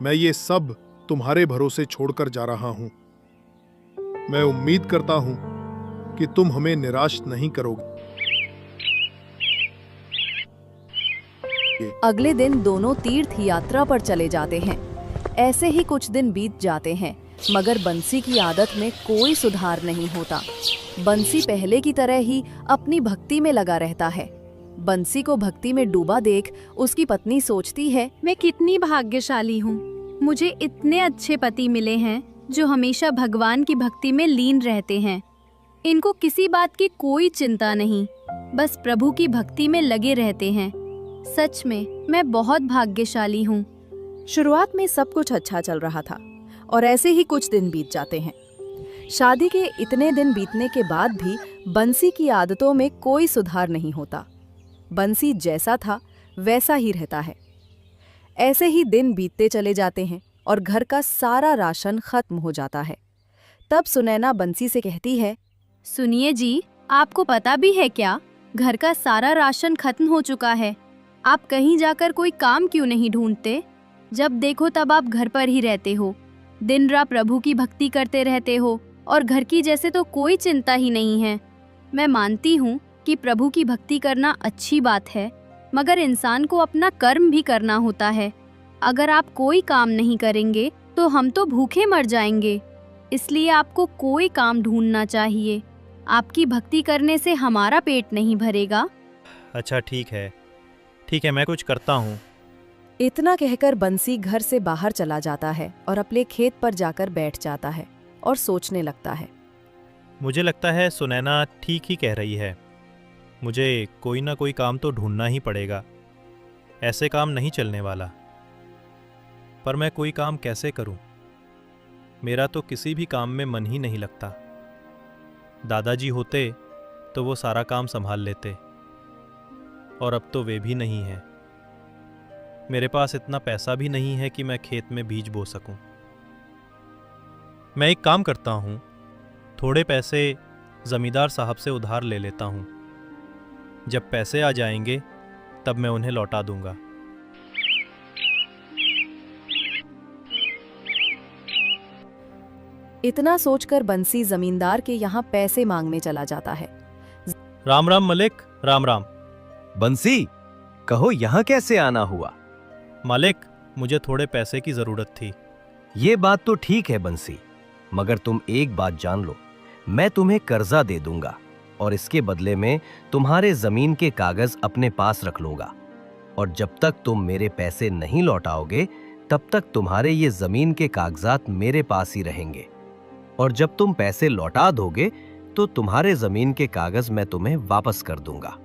मैं ये सब तुम्हारे भरोसे छोड़कर जा रहा हूं। मैं उम्मीद करता हूं कि तुम हमें निराश नहीं करोगे। अगले दिन दोनों तीर्थ यात्रा पर चले जाते हैं। ऐसे ही कुछ दिन बीत जाते हैं, मगर बंसी की आदत में कोई सुधार नहीं होता। बंसी पहले की तरह ही अपनी भक्ति में लगा रहता है। बंसी को भक्ति में डूबा देख उसकी पत्नी सोचती है, मैं कितनी भाग्यशाली हूँ। मुझे इतने अच्छे पति मिले हैं जो हमेशा भगवान की भक्ति में लीन रहते हैं। इनको किसी बात की कोई चिंता नहीं, बस प्रभु की भक्ति में लगे रहते हैं। सच में मैं बहुत भाग्यशाली हूँ। शुरुआत में सब कुछ अच्छा चल रहा था और ऐसे ही कुछ दिन बीत जाते हैं। शादी के इतने दिन बीतने के बाद भी बंसी की आदतों में कोई सुधार नहीं होता। बंसी जैसा था वैसा ही रहता है। ऐसे ही दिन बीतते चले जाते हैं और घर का सारा राशन खत्म हो जाता है। तब सुनैना बंसी से कहती है, सुनिए जी, आपको पता भी है क्या, घर का सारा राशन खत्म हो चुका है। आप कहीं जाकर कोई काम क्यों नहीं ढूंढते? जब देखो तब आप घर पर ही रहते हो, दिन रात प्रभु की भक्ति करते रहते हो और घर की जैसे तो कोई चिंता ही नहीं है। मैं मानती हूँ कि प्रभु की भक्ति करना अच्छी बात है, मगर इंसान को अपना कर्म भी करना होता है। अगर आप कोई काम नहीं करेंगे तो हम तो भूखे मर जाएंगे। इसलिए आपको कोई काम ढूंढना चाहिए। आपकी भक्ति करने से हमारा पेट नहीं भरेगा। अच्छा ठीक है, मैं कुछ करता हूँ। इतना कहकर बंसी घर से बाहर चला जाता है और अपने खेत पर जाकर बैठ जाता है और सोचने लगता है। मुझे लगता है सुनैना ठीक ही कह रही है। मुझे कोई ना कोई काम तो ढूंढना ही पड़ेगा। ऐसे काम नहीं चलने वाला। पर मैं कोई काम कैसे करूं? मेरा तो किसी भी काम में मन ही नहीं लगता। दादाजी होते तो वो सारा काम संभाल लेते, और अब तो वे भी नहीं हैं। मेरे पास इतना पैसा भी नहीं है कि मैं खेत में बीज बो सकूं। मैं एक काम करता हूं, थोड़े पैसे जमींदार साहब से उधार ले लेता हूं। जब पैसे आ जाएंगे तब मैं उन्हें लौटा दूंगा। इतना सोचकर बंसी जमींदार के यहाँ पैसे मांगने चला जाता है। राम राम मलिक, राम राम। बंसी, कहो यहाँ कैसे आना हुआ? मालिक, मुझे थोड़े पैसे की जरूरत थी। ये बात तो ठीक है बंसी, मगर तुम एक बात जान लो, मैं तुम्हें कर्जा दे दूंगा और इसके बदले में तुम्हारे जमीन के कागज अपने पास रख लूंगा, और जब तक तुम मेरे पैसे नहीं लौटाओगे तब तक तुम्हारे ये जमीन के कागजात मेरे पास ही रहेंगे, और जब तुम पैसे लौटा दोगे तो तुम्हारे जमीन के कागज मैं तुम्हें वापस कर दूंगा।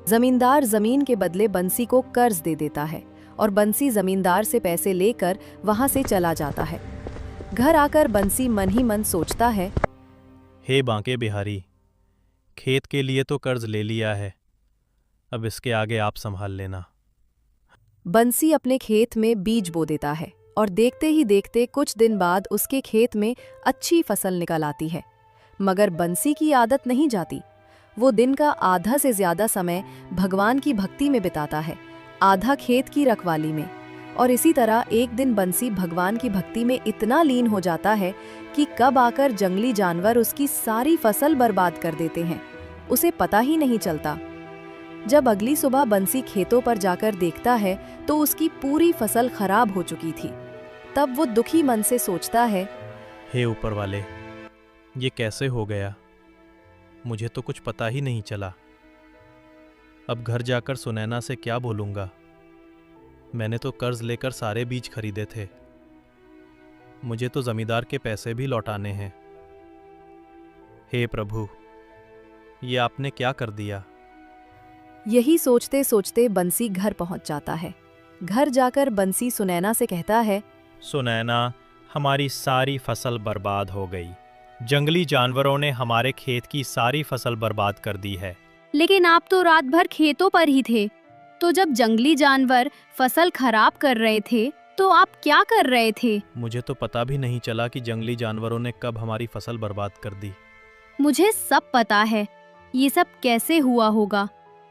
जमींदार जमीन के बदले बंसी को कर्ज दे देता है और बंसी जमींदार से पैसे लेकर वहां से चला जाता है। घर आकर बंसी मन ही मन सोचता है, हे बांके बिहारी, खेत के लिए तो कर्ज ले लिया है, अब इसके आगे आप संभाल लेना। बंसी अपने खेत में बीज बो देता है और देखते ही देखते कुछ दिन बाद उसके खेत में अच्छी फसल निकल आती है। मगर बंसी की आदत नहीं जाती। वो दिन का आधा से ज्यादा समय भगवान की भक्ति में बिताता है, आधा खेत की रखवाली में। और इसी तरह एक दिन बंसी भगवान की भक्ति में इतना लीन हो जाता है कि कब आकर जंगली जानवर उसकी सारी फसल बर्बाद कर देते हैं, उसे पता ही नहीं चलता। जब अगली सुबह बंसी खेतों पर जाकर देखता है तो उसकी पूरी फसल खराब हो चुकी थी। तब वो दुखी मन से सोचता है, हे ऊपर वाले, ये कैसे हो गया? मुझे तो कुछ पता ही नहीं चला। अब घर जाकर सुनैना से क्या बोलूंगा? मैंने तो कर्ज लेकर सारे बीज खरीदे थे। मुझे तो जमींदार के पैसे भी लौटाने हैं। हे प्रभु, ये आपने क्या कर दिया? यही सोचते सोचते बंसी घर पहुंच जाता है। घर जाकर बंसी सुनैना से कहता है, सुनैना, हमारी सारी फसल बर्बाद हो गई। जंगली जानवरों ने हमारे खेत की सारी फसल बर्बाद कर दी है। लेकिन आप तो रात भर खेतों पर ही थे, तो जब जंगली जानवर फसल खराब कर रहे थे तो आप क्या कर रहे थे? मुझे तो पता भी नहीं चला कि जंगली जानवरों ने कब हमारी फसल बर्बाद कर दी। मुझे सब पता है, ये सब कैसे हुआ होगा।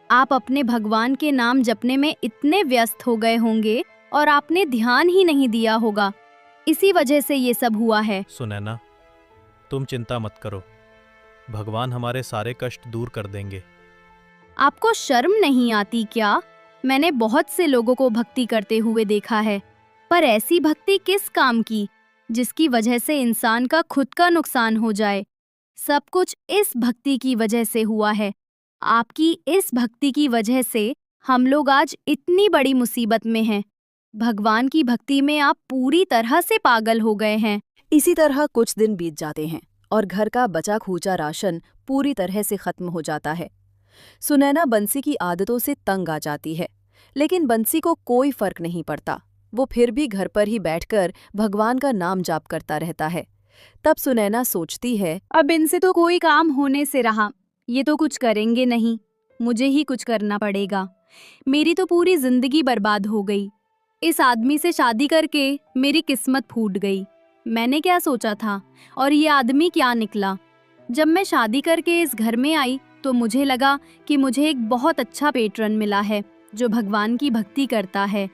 आप अपने भगवान के नाम जपने में इतने व्यस्त हो गए होंगे और आपने ध्यान ही नहीं दिया होगा, इसी वजह से ये सब हुआ है। सुनैना, तुम चिंता मत करो, भगवान हमारे सारे कष्ट दूर कर देंगे। आपको शर्म नहीं आती क्या? मैंने बहुत से लोगों को भक्ति करते हुए देखा है, पर ऐसी भक्ति किस काम की जिसकी वजह से इंसान का खुद का नुकसान हो जाए। सब कुछ इस भक्ति की वजह से हुआ है। आपकी इस भक्ति की वजह से हम लोग आज इतनी बड़ी मुसीबत में हैं। भगवान की भक्ति में आप पूरी तरह से पागल हो गए हैं। इसी तरह कुछ दिन बीत जाते हैं और घर का बचा खूचा राशन पूरी तरह से खत्म हो जाता है। सुनैना बंसी की आदतों से तंग आ जाती है, लेकिन बंसी को कोई फर्क नहीं पड़ता। वो फिर भी घर पर ही बैठकर भगवान का नाम जाप करता रहता है। तब सुनैना सोचती है, अब इनसे तो कोई काम होने से रहा, ये तो कुछ करेंगे नहीं, मुझे ही कुछ करना पड़ेगा। मेरी तो पूरी जिंदगी बर्बाद हो गई। इस आदमी से शादी करके मेरी किस्मत फूट गई। मैंने क्या सोचा था और ये आदमी क्या निकला। जब मैं शादी करके इस घर में आई तो मुझे लगा कि मुझे एक बहुत अच्छा पेट्रन मिला है जो भगवान की भक्ति करता है,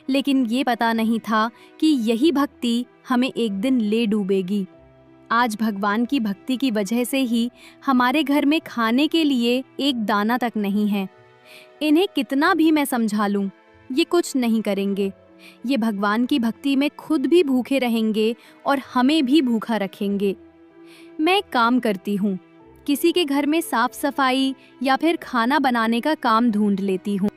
लेकिन ये पता नहीं था कि यही भक्ति हमें एक दिन ले डूबेगी। आज भगवान की भक्ति की वजह से ही हमारे घर में खाने के लिए एक दाना तक नहीं है। इन्हें कितना भी मैं समझा लूं, ये कुछ नहीं करेंगे। ये भगवान की भक्ति में खुद भी भूखे रहेंगे और हमें भी भूखा रखेंगे। मैं एक काम करती हूँ, किसी के घर में साफ सफाई या फिर खाना बनाने का काम ढूंढ लेती हूँ।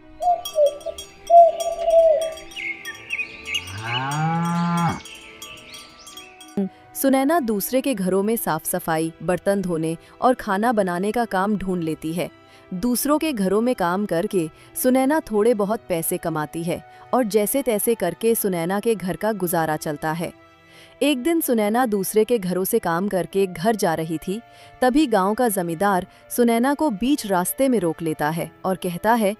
सुनैना दूसरे के घरों में साफ सफाई, बर्तन धोने और खाना बनाने का काम ढूंढ लेती है। दूसरों के घरों में काम करके सुनैना थोड़े बहुत पैसे कमाती है और जैसे तैसे करके सुनैना के घर का गुजारा चलता है। एक दिन सुनैना दूसरे के घरों से काम करके घर जा रही थी, तभी गांव का जमींदार सुनैना को बीच रास्ते में रोक लेता है और कहता है,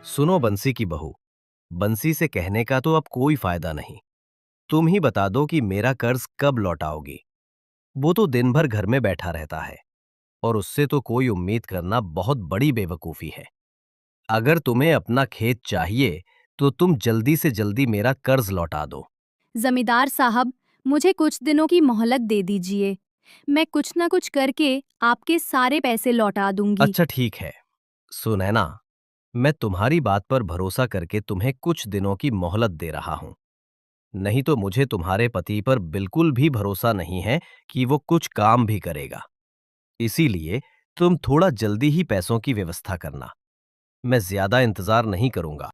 सुनो बंसी की बहू, बंसी से कहने का तो अब कोई फायदा नहीं। तुम ही बता दो कि मेरा कर्ज कब लौटाओगी। वो तो दिन भर घर में बैठा रहता है और उससे तो कोई उम्मीद करना बहुत बड़ी बेवकूफी है। अगर तुम्हें अपना खेत चाहिए तो तुम जल्दी से जल्दी मेरा कर्ज लौटा दो। जमींदार साहब, मुझे कुछ दिनों की मोहलत दे दीजिए। मैं कुछ ना कुछ करके आपके सारे पैसे लौटा दूंगी। अच्छा ठीक है सुनैना, मैं तुम्हारी बात पर भरोसा करके तुम्हें कुछ दिनों की मोहलत दे रहा हूं। नहीं तो मुझे तुम्हारे पति पर बिल्कुल भी भरोसा नहीं है कि वो कुछ काम भी करेगा। इसीलिए तुम थोड़ा जल्दी ही पैसों की व्यवस्था करना। मैं ज्यादा इंतजार नहीं करूंगा।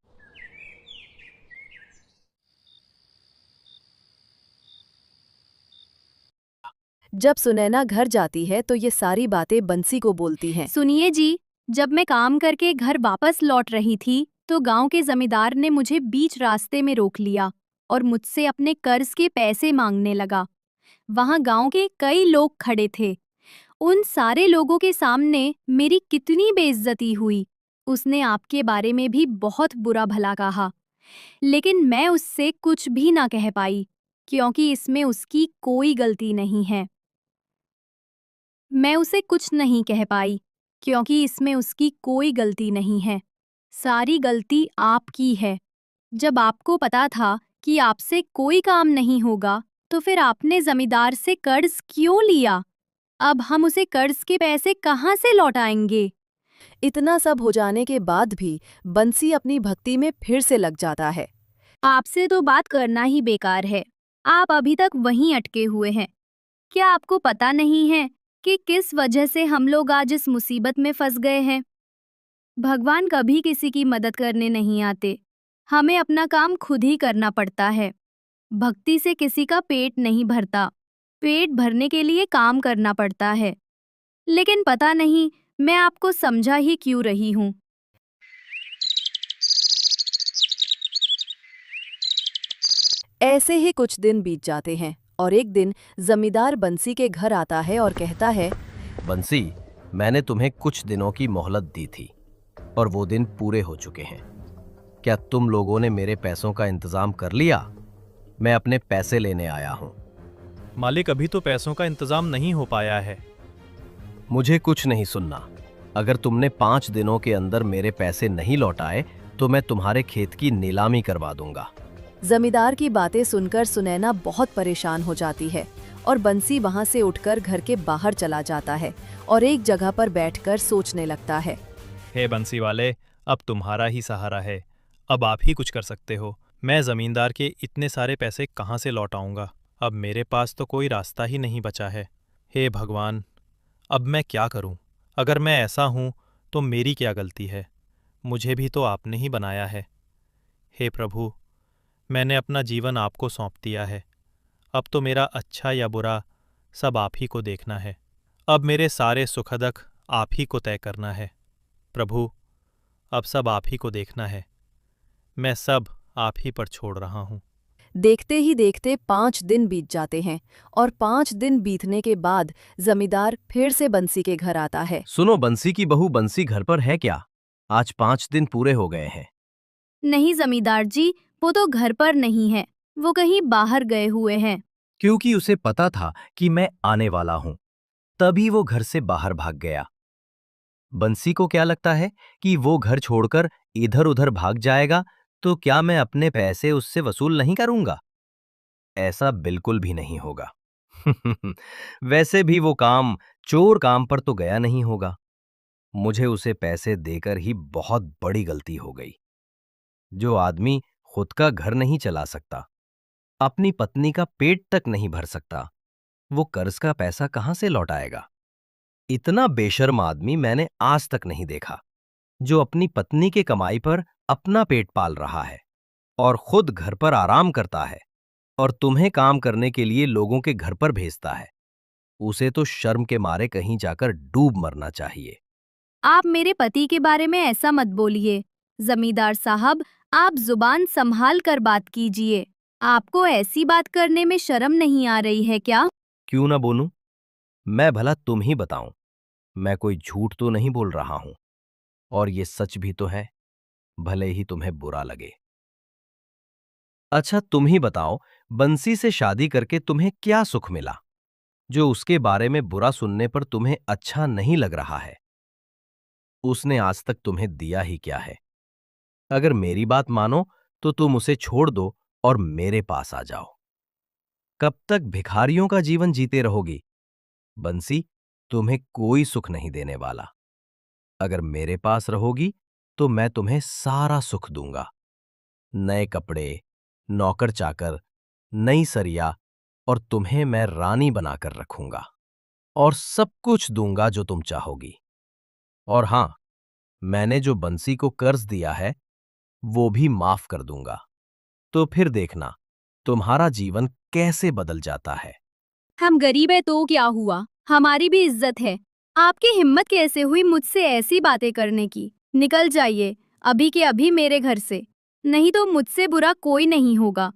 जब सुनैना घर जाती है तो ये सारी बातें बंसी को बोलती हैं। सुनिए जी, जब मैं काम करके घर वापस लौट रही थी तो गांव के जमींदार ने मुझे बीच रास्ते में रोक लिया और मुझसे अपने कर्ज के पैसे मांगने लगा। वहां गांव के कई लोग खड़े थे। उन सारे लोगों के सामने मेरी कितनी बेइज्जती हुई। उसने आपके बारे में भी बहुत बुरा भला कहा, लेकिन मैं उससे कुछ भी ना कह पाई क्योंकि इसमें उसकी कोई गलती नहीं है। मैं उसे कुछ नहीं कह पाई क्योंकि इसमें उसकी कोई गलती नहीं है। सारी गलती आपकी है। जब आपको पता था कि आपसे कोई काम नहीं होगा तो फिर आपने जमींदार से कर्ज क्यों लिया? अब हम उसे कर्ज के पैसे कहाँ से लौटाएंगे? इतना सब हो जाने के बाद भी बंसी अपनी भक्ति में फिर से लग जाता है। आपसे तो बात करना ही बेकार है। आप अभी तक वहीं अटके हुए हैं। क्या आपको पता नहीं है कि किस वजह से हम लोग आज इस मुसीबत में फंस गए हैं? भगवान कभी किसी की मदद करने नहीं आते। हमें अपना काम खुद ही करना पड़ता है। भक्ति से किसी का पेट नहीं भरता। पेट भरने के लिए काम करना पड़ता है। लेकिन पता नहीं मैं आपको समझा ही क्यों रही हूँ। ऐसे ही कुछ दिन बीत जाते हैं और एक दिन जमींदार बंसी के घर आता है और कहता है, बंसी, मैंने तुम्हें कुछ दिनों की मोहलत दी थी और वो दिन पूरे हो चुके हैं। क्या तुम लोगों ने मेरे पैसों का इंतजाम कर लिया? मैं अपने पैसे लेने आया हूं। मालिक, अभी तो पैसों का इंतजाम नहीं हो पाया है। मुझे कुछ नहीं सुनना। अगर तुमने 5 दिनों के अंदर मेरे पैसे नहीं लौटाए तो मैं तुम्हारे खेत की नीलामी करवा दूंगा। जमींदार की बातें सुनकर सुनैना बहुत परेशान हो जाती है और बंसी वहां से उठकर घर के बाहर चला जाता है और एक जगह पर बैठकर सोचने लगता है। हे बंसी वाले, अब तुम्हारा ही सहारा है। अब आप ही कुछ कर सकते हो। मैं जमींदार के इतने सारे पैसे कहाँ से लौटाऊंगा? अब मेरे पास तो कोई रास्ता ही नहीं बचा है। हे भगवान, अब मैं क्या करूं? अगर मैं ऐसा हूं तो मेरी क्या गलती है? मुझे भी तो आपने ही बनाया है। हे प्रभु, मैंने अपना जीवन आपको सौंप दिया है। अब तो मेरा अच्छा या बुरा सब आप ही को देखना है। अब मेरे सारे सुख-दुख आप ही को तय करना है। प्रभु, अब सब आप ही को देखना है। मैं सब आप ही पर छोड़ रहा हूँ। देखते ही देखते 5 दिन बीत जाते हैं और 5 दिन बीतने के बाद जमींदार फिर से बंसी के घर आता है। सुनो बंसी की बहू, बंसी घर पर है क्या? आज 5 दिन पूरे हो गए हैं। नहीं जमींदार जी, वो तो घर पर नहीं है। वो कहीं बाहर गए हुए हैं। क्योंकि उसे पता था कि मैं आने वाला हूं, तभी वो घर से बाहर भाग गया। बंसी को क्या लगता है कि वो घर छोड़कर इधर उधर भाग जाएगा तो क्या मैं अपने पैसे उससे वसूल नहीं करूंगा? ऐसा बिल्कुल भी नहीं होगा। वैसे भी वो काम चोर काम पर तो गया नहीं होगा। मुझे उसे पैसे देकर ही बहुत बड़ी गलती हो गई। जो आदमी खुद का घर नहीं चला सकता, अपनी पत्नी का पेट तक नहीं भर सकता, वो कर्ज का पैसा कहां से लौटाएगा? इतना बेशर्म आदमी मैंने आज तक नहीं देखा, जो अपनी पत्नी के कमाई पर अपना पेट पाल रहा है और खुद घर पर आराम करता है। और तुम्हें काम करने के लिए लोगों के घर पर भेजता है, उसे तो शर्म के मारे कहीं जाकर डूब मरना चाहिए। आप मेरे पति के बारे में ऐसा मत बोलिए। जमींदार साहब, आप जुबान संभाल कर बात कीजिए। आपको ऐसी बात करने में शर्म नहीं आ रही है क्या? क्यों ना बोलूं? मैं भला तुम ही बताऊं। मैं कोई झूठ तो नहीं बोल रहा हूं, और ये सच भी तो है, भले ही तुम्हें बुरा लगे। अच्छा तुम ही बताओ, बंसी से शादी करके तुम्हें क्या सुख मिला, जो उसके बारे में बुरा सुनने पर तुम्हें अच्छा नहीं लग रहा है? उसने आज तक तुम्हें दिया ही क्या है? अगर मेरी बात मानो तो तुम उसे छोड़ दो और मेरे पास आ जाओ। कब तक भिखारियों का जीवन जीते रहोगी? बंसी तुम्हें कोई सुख नहीं देने वाला। अगर मेरे पास रहोगी तो मैं तुम्हें सारा सुख दूंगा। नए कपड़े, नौकर चाकर, नई सरिया, और तुम्हें मैं रानी बनाकर रखूंगा और सब कुछ दूंगा जो तुम चाहोगी। और हां, मैंने जो बंसी को कर्ज दिया है वो भी माफ कर दूंगा। तो फिर देखना तुम्हारा जीवन कैसे बदल जाता है। हम गरीब है तो क्या हुआ, हमारी भी इज्जत है। आपकी हिम्मत कैसे हुई मुझसे ऐसी बातें करने की? निकल जाइए अभी के अभी मेरे घर से, नहीं तो मुझसे बुरा कोई नहीं होगा।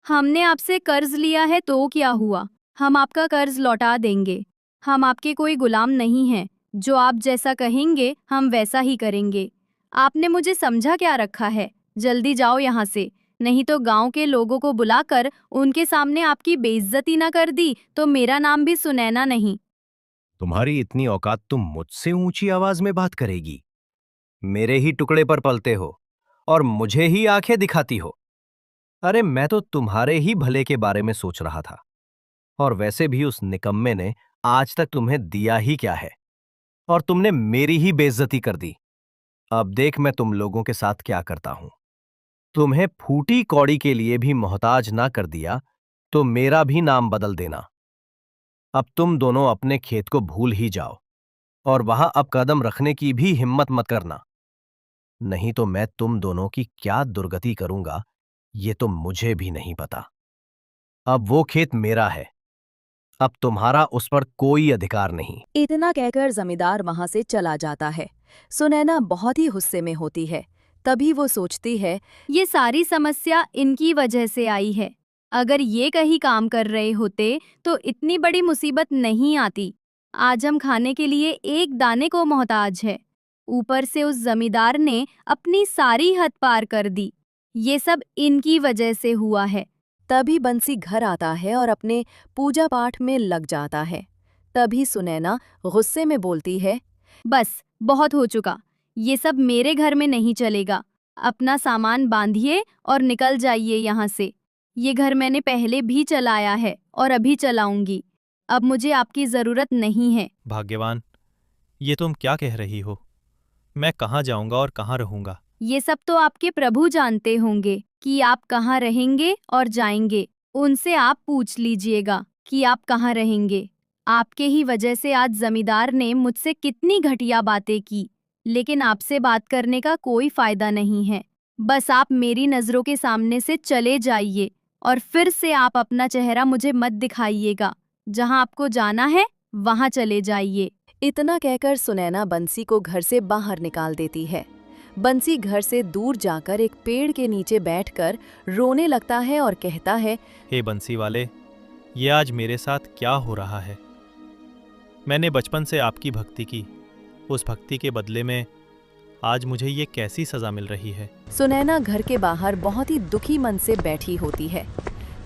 हमने आपसे कर्ज लिया है तो क्या हुआ, हम आपका कर्ज लौटा देंगे। हम आपके कोई गुलाम नहीं हैं, जो आप जैसा कहेंगे हम वैसा ही करेंगे। आपने मुझे समझा क्या रखा है? जल्दी जाओ यहाँ से, नहीं तो गांव के लोगों को बुलाकर उनके सामने आपकी बेइज्जती ना कर दी तो मेरा नाम भी सुनैना नहीं। तुम्हारी इतनी औकात, तुम मुझसे ऊंची आवाज में बात करेगी? मेरे ही टुकड़े पर पलते हो और मुझे ही आंखें दिखाती हो। अरे मैं तो तुम्हारे ही भले के बारे में सोच रहा था, और वैसे भी उस निकम्मे ने आज तक तुम्हें दिया ही क्या है, और तुमने मेरी ही बेइज्जती कर दी। अब देख मैं तुम लोगों के साथ क्या करता हूं। तुम्हें फूटी कौड़ी के लिए भी मोहताज ना कर दिया तो मेरा भी नाम बदल देना। अब तुम दोनों अपने खेत को भूल ही जाओ, और वहां अब कदम रखने की भी हिम्मत मत करना, नहीं तो मैं तुम दोनों की क्या दुर्गति करूंगा ये तो मुझे भी नहीं पता। अब वो खेत मेरा है, अब तुम्हारा उस पर कोई अधिकार नहीं। इतना कहकर जमींदार वहां से चला जाता है। सुनैना बहुत ही गुस्से में होती है। तभी वो सोचती है, ये सारी समस्या इनकी वजह से आई है। अगर ये कहीं काम कर रहे होते तो इतनी बड़ी मुसीबत नहीं आती। आज हम खाने के लिए एक दाने को मोहताज है, ऊपर से उस जमींदार ने अपनी सारी हद पार कर दी। ये सब इनकी वजह से हुआ है। तभी बंसी घर आता है और अपने पूजा पाठ में लग जाता है। तभी सुनैना गुस्से में बोलती है, बस बहुत हो चुका, ये सब मेरे घर में नहीं चलेगा। अपना सामान बांधिए और निकल जाइए यहाँ से। ये घर मैंने पहले भी चलाया है और अभी चलाऊंगी। अब मुझे आपकी जरूरत नहीं है। भाग्यवान, ये तुम क्या कह रही हो? मैं कहाँ जाऊंगा और कहाँ रहूंगा? ये सब तो आपके प्रभु जानते होंगे कि आप कहाँ रहेंगे और जाएंगे। उनसे आप पूछ लीजिएगा कि आप कहाँ रहेंगे। आपके ही वजह से आज जमींदार ने मुझसे कितनी घटिया बातें की, लेकिन आपसे बात करने का कोई फायदा नहीं है। बस आप मेरी नजरों के सामने से चले जाइए और फिर से आप अपना चेहरा मुझे मत दिखाइएगा। जहाँ आपको जाना है वहाँ चले जाइए। इतना कहकर सुनैना बंसी को घर से बाहर निकाल देती है। बंसी घर से दूर जाकर एक पेड़ के नीचे बैठकर रोने लगता है और कहता है, हे बंसी वाले, ये आज मेरे साथ क्या हो रहा है? मैंने बचपन से आपकी भक्ति की, उस भक्ति के बदले में आज मुझे ये कैसी सजा मिल रही है? सुनैना घर के बाहर बहुत ही दुखी मन से बैठी होती है।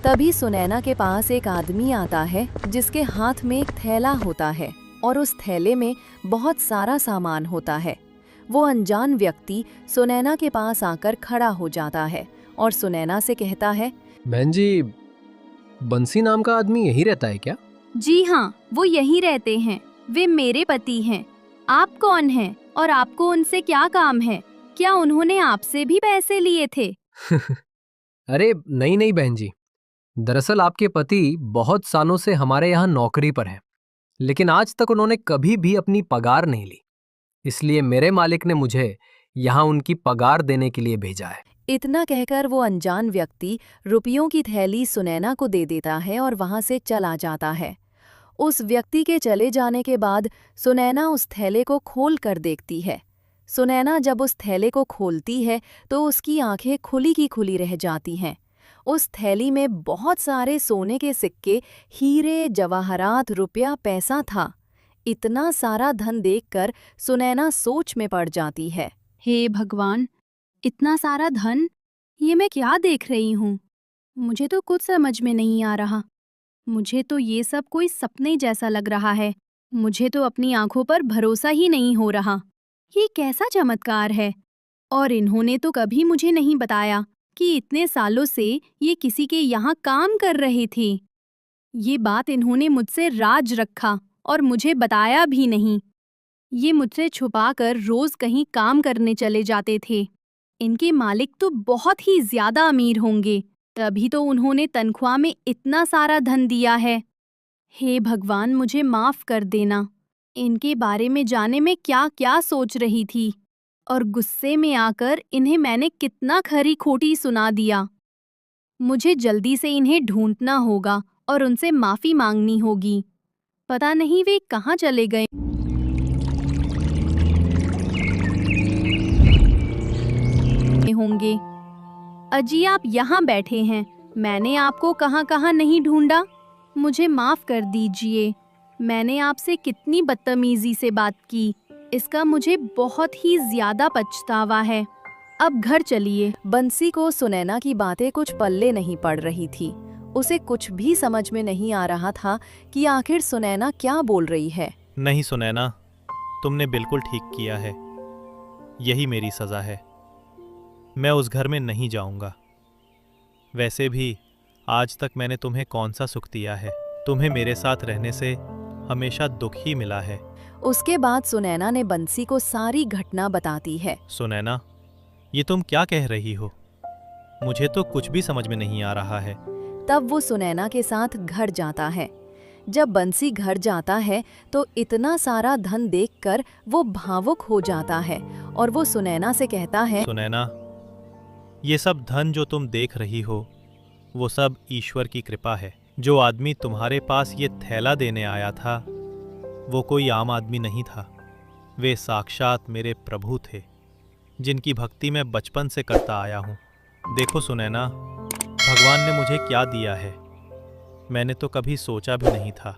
तभी सुनैना के पास एक आदमी आता है जिसके हाथ में एक थैला होता है और उस थैले में बहुत सारा सामान होता है। वो अनजान व्यक्ति सुनैना के पास आकर खड़ा हो जाता है और सुनैना से कहता है, बहन जी, बंसी नाम का आदमी यही रहता है क्या? जी हाँ, वो यहीं रहते हैं। वे मेरे पति हैं। आप कौन हैं और आपको उनसे क्या काम है? क्या उन्होंने आपसे भी पैसे लिए थे? अरे नहीं बहन जी, दरअसल आपके पति बहुत सालों से हमारे यहाँ नौकरी पर हैं, लेकिन आज तक उन्होंने कभी भी अपनी पगार नहीं ली। इसलिए मेरे मालिक ने मुझे यहाँ उनकी पगार देने के लिए भेजा है। इतना कहकर वो अनजान व्यक्ति रुपयों की थैली सुनैना को दे देता है और वहां से चला जाता है। उस व्यक्ति के चले जाने के बाद सुनैना उस थैले को खोल कर देखती है। सुनैना जब उस थैले को खोलती है तो उसकी आंखें खुली की खुली रह जाती हैं। उस थैली में बहुत सारे सोने के सिक्के, हीरे, जवाहरात, रुपया, पैसा था। इतना सारा धन देखकर सुनैना सोच में पड़ जाती है। हे भगवान, इतना सारा धन, ये मैं क्या देख रही हूँ? मुझे तो कुछ समझ में नहीं आ रहा। मुझे तो ये सब कोई सपने जैसा लग रहा है। मुझे तो अपनी आंखों पर भरोसा ही नहीं हो रहा। ये कैसा चमत्कार है? और इन्होंने तो कभी मुझे नहीं बताया कि इतने सालों से ये किसी के यहाँ काम कर रहे थे। ये बात इन्होंने मुझसे राज रखा और मुझे बताया भी नहीं। ये मुझसे छुपाकर रोज कहीं काम करने चले जाते थे। इनके मालिक तो बहुत ही ज्यादा अमीर होंगे, तभी तो उन्होंने तनख्वाह में इतना सारा धन दिया है। हे भगवान, मुझे माफ कर देना। इनके बारे में जाने में क्या क्या सोच रही थी और गुस्से में आकर इन्हें मैंने कितना खरी खोटी सुना दिया। मुझे जल्दी से इन्हें ढूंढना होगा और उनसे माफी मांगनी होगी। पता नहीं वे कहाँ चले गए होंगे। अजी, आप यहाँ बैठे हैं, मैंने आपको कहाँ कहाँ नहीं ढूंढा। मुझे माफ कर दीजिए, मैंने आपसे कितनी बदतमीजी से बात की, इसका मुझे बहुत ही ज्यादा पछतावा है। अब घर चलिए। बंसी को सुनैना की बातें कुछ पल्ले नहीं पड़ रही थी। उसे कुछ भी समझ में नहीं आ रहा था कि आखिर सुनैना क्या बोल रही है। नहीं सुनैना, तुमने बिल्कुल ठीक किया है। यही मेरी सजा है। मैं उस घर में नहीं जाऊंगा। वैसे भी आज तक मैंने तुम्हें कौन सा सुख दिया है? तुम्हें मेरे साथ रहने से हमेशा दुख ही मिला है। उसके बाद सुनैना ने बंसी को सारी घटना बताती है। सुनैना, ये तुम क्या कह रही हो? मुझे तो कुछ भी समझ में नहीं आ रहा है। तब वो सुनैना के साथ घर जाता है। जब बंसी घर जाता है तो इतना सारा धन देखकर वो भावुक हो जाता है और वो सुनैना से कहता है, सुनैना, ये सब धन जो तुम देख रही हो वो सब ईश्वर की कृपा है। जो आदमी तुम्हारे पास ये थैला देने आया था वो कोई आम आदमी नहीं था। वे साक्षात मेरे प्रभु थे, जिनकी भक्ति मैं बचपन से करता आया हूँ। देखो सुनैना, भगवान ने मुझे क्या दिया है, मैंने तो कभी सोचा भी नहीं था।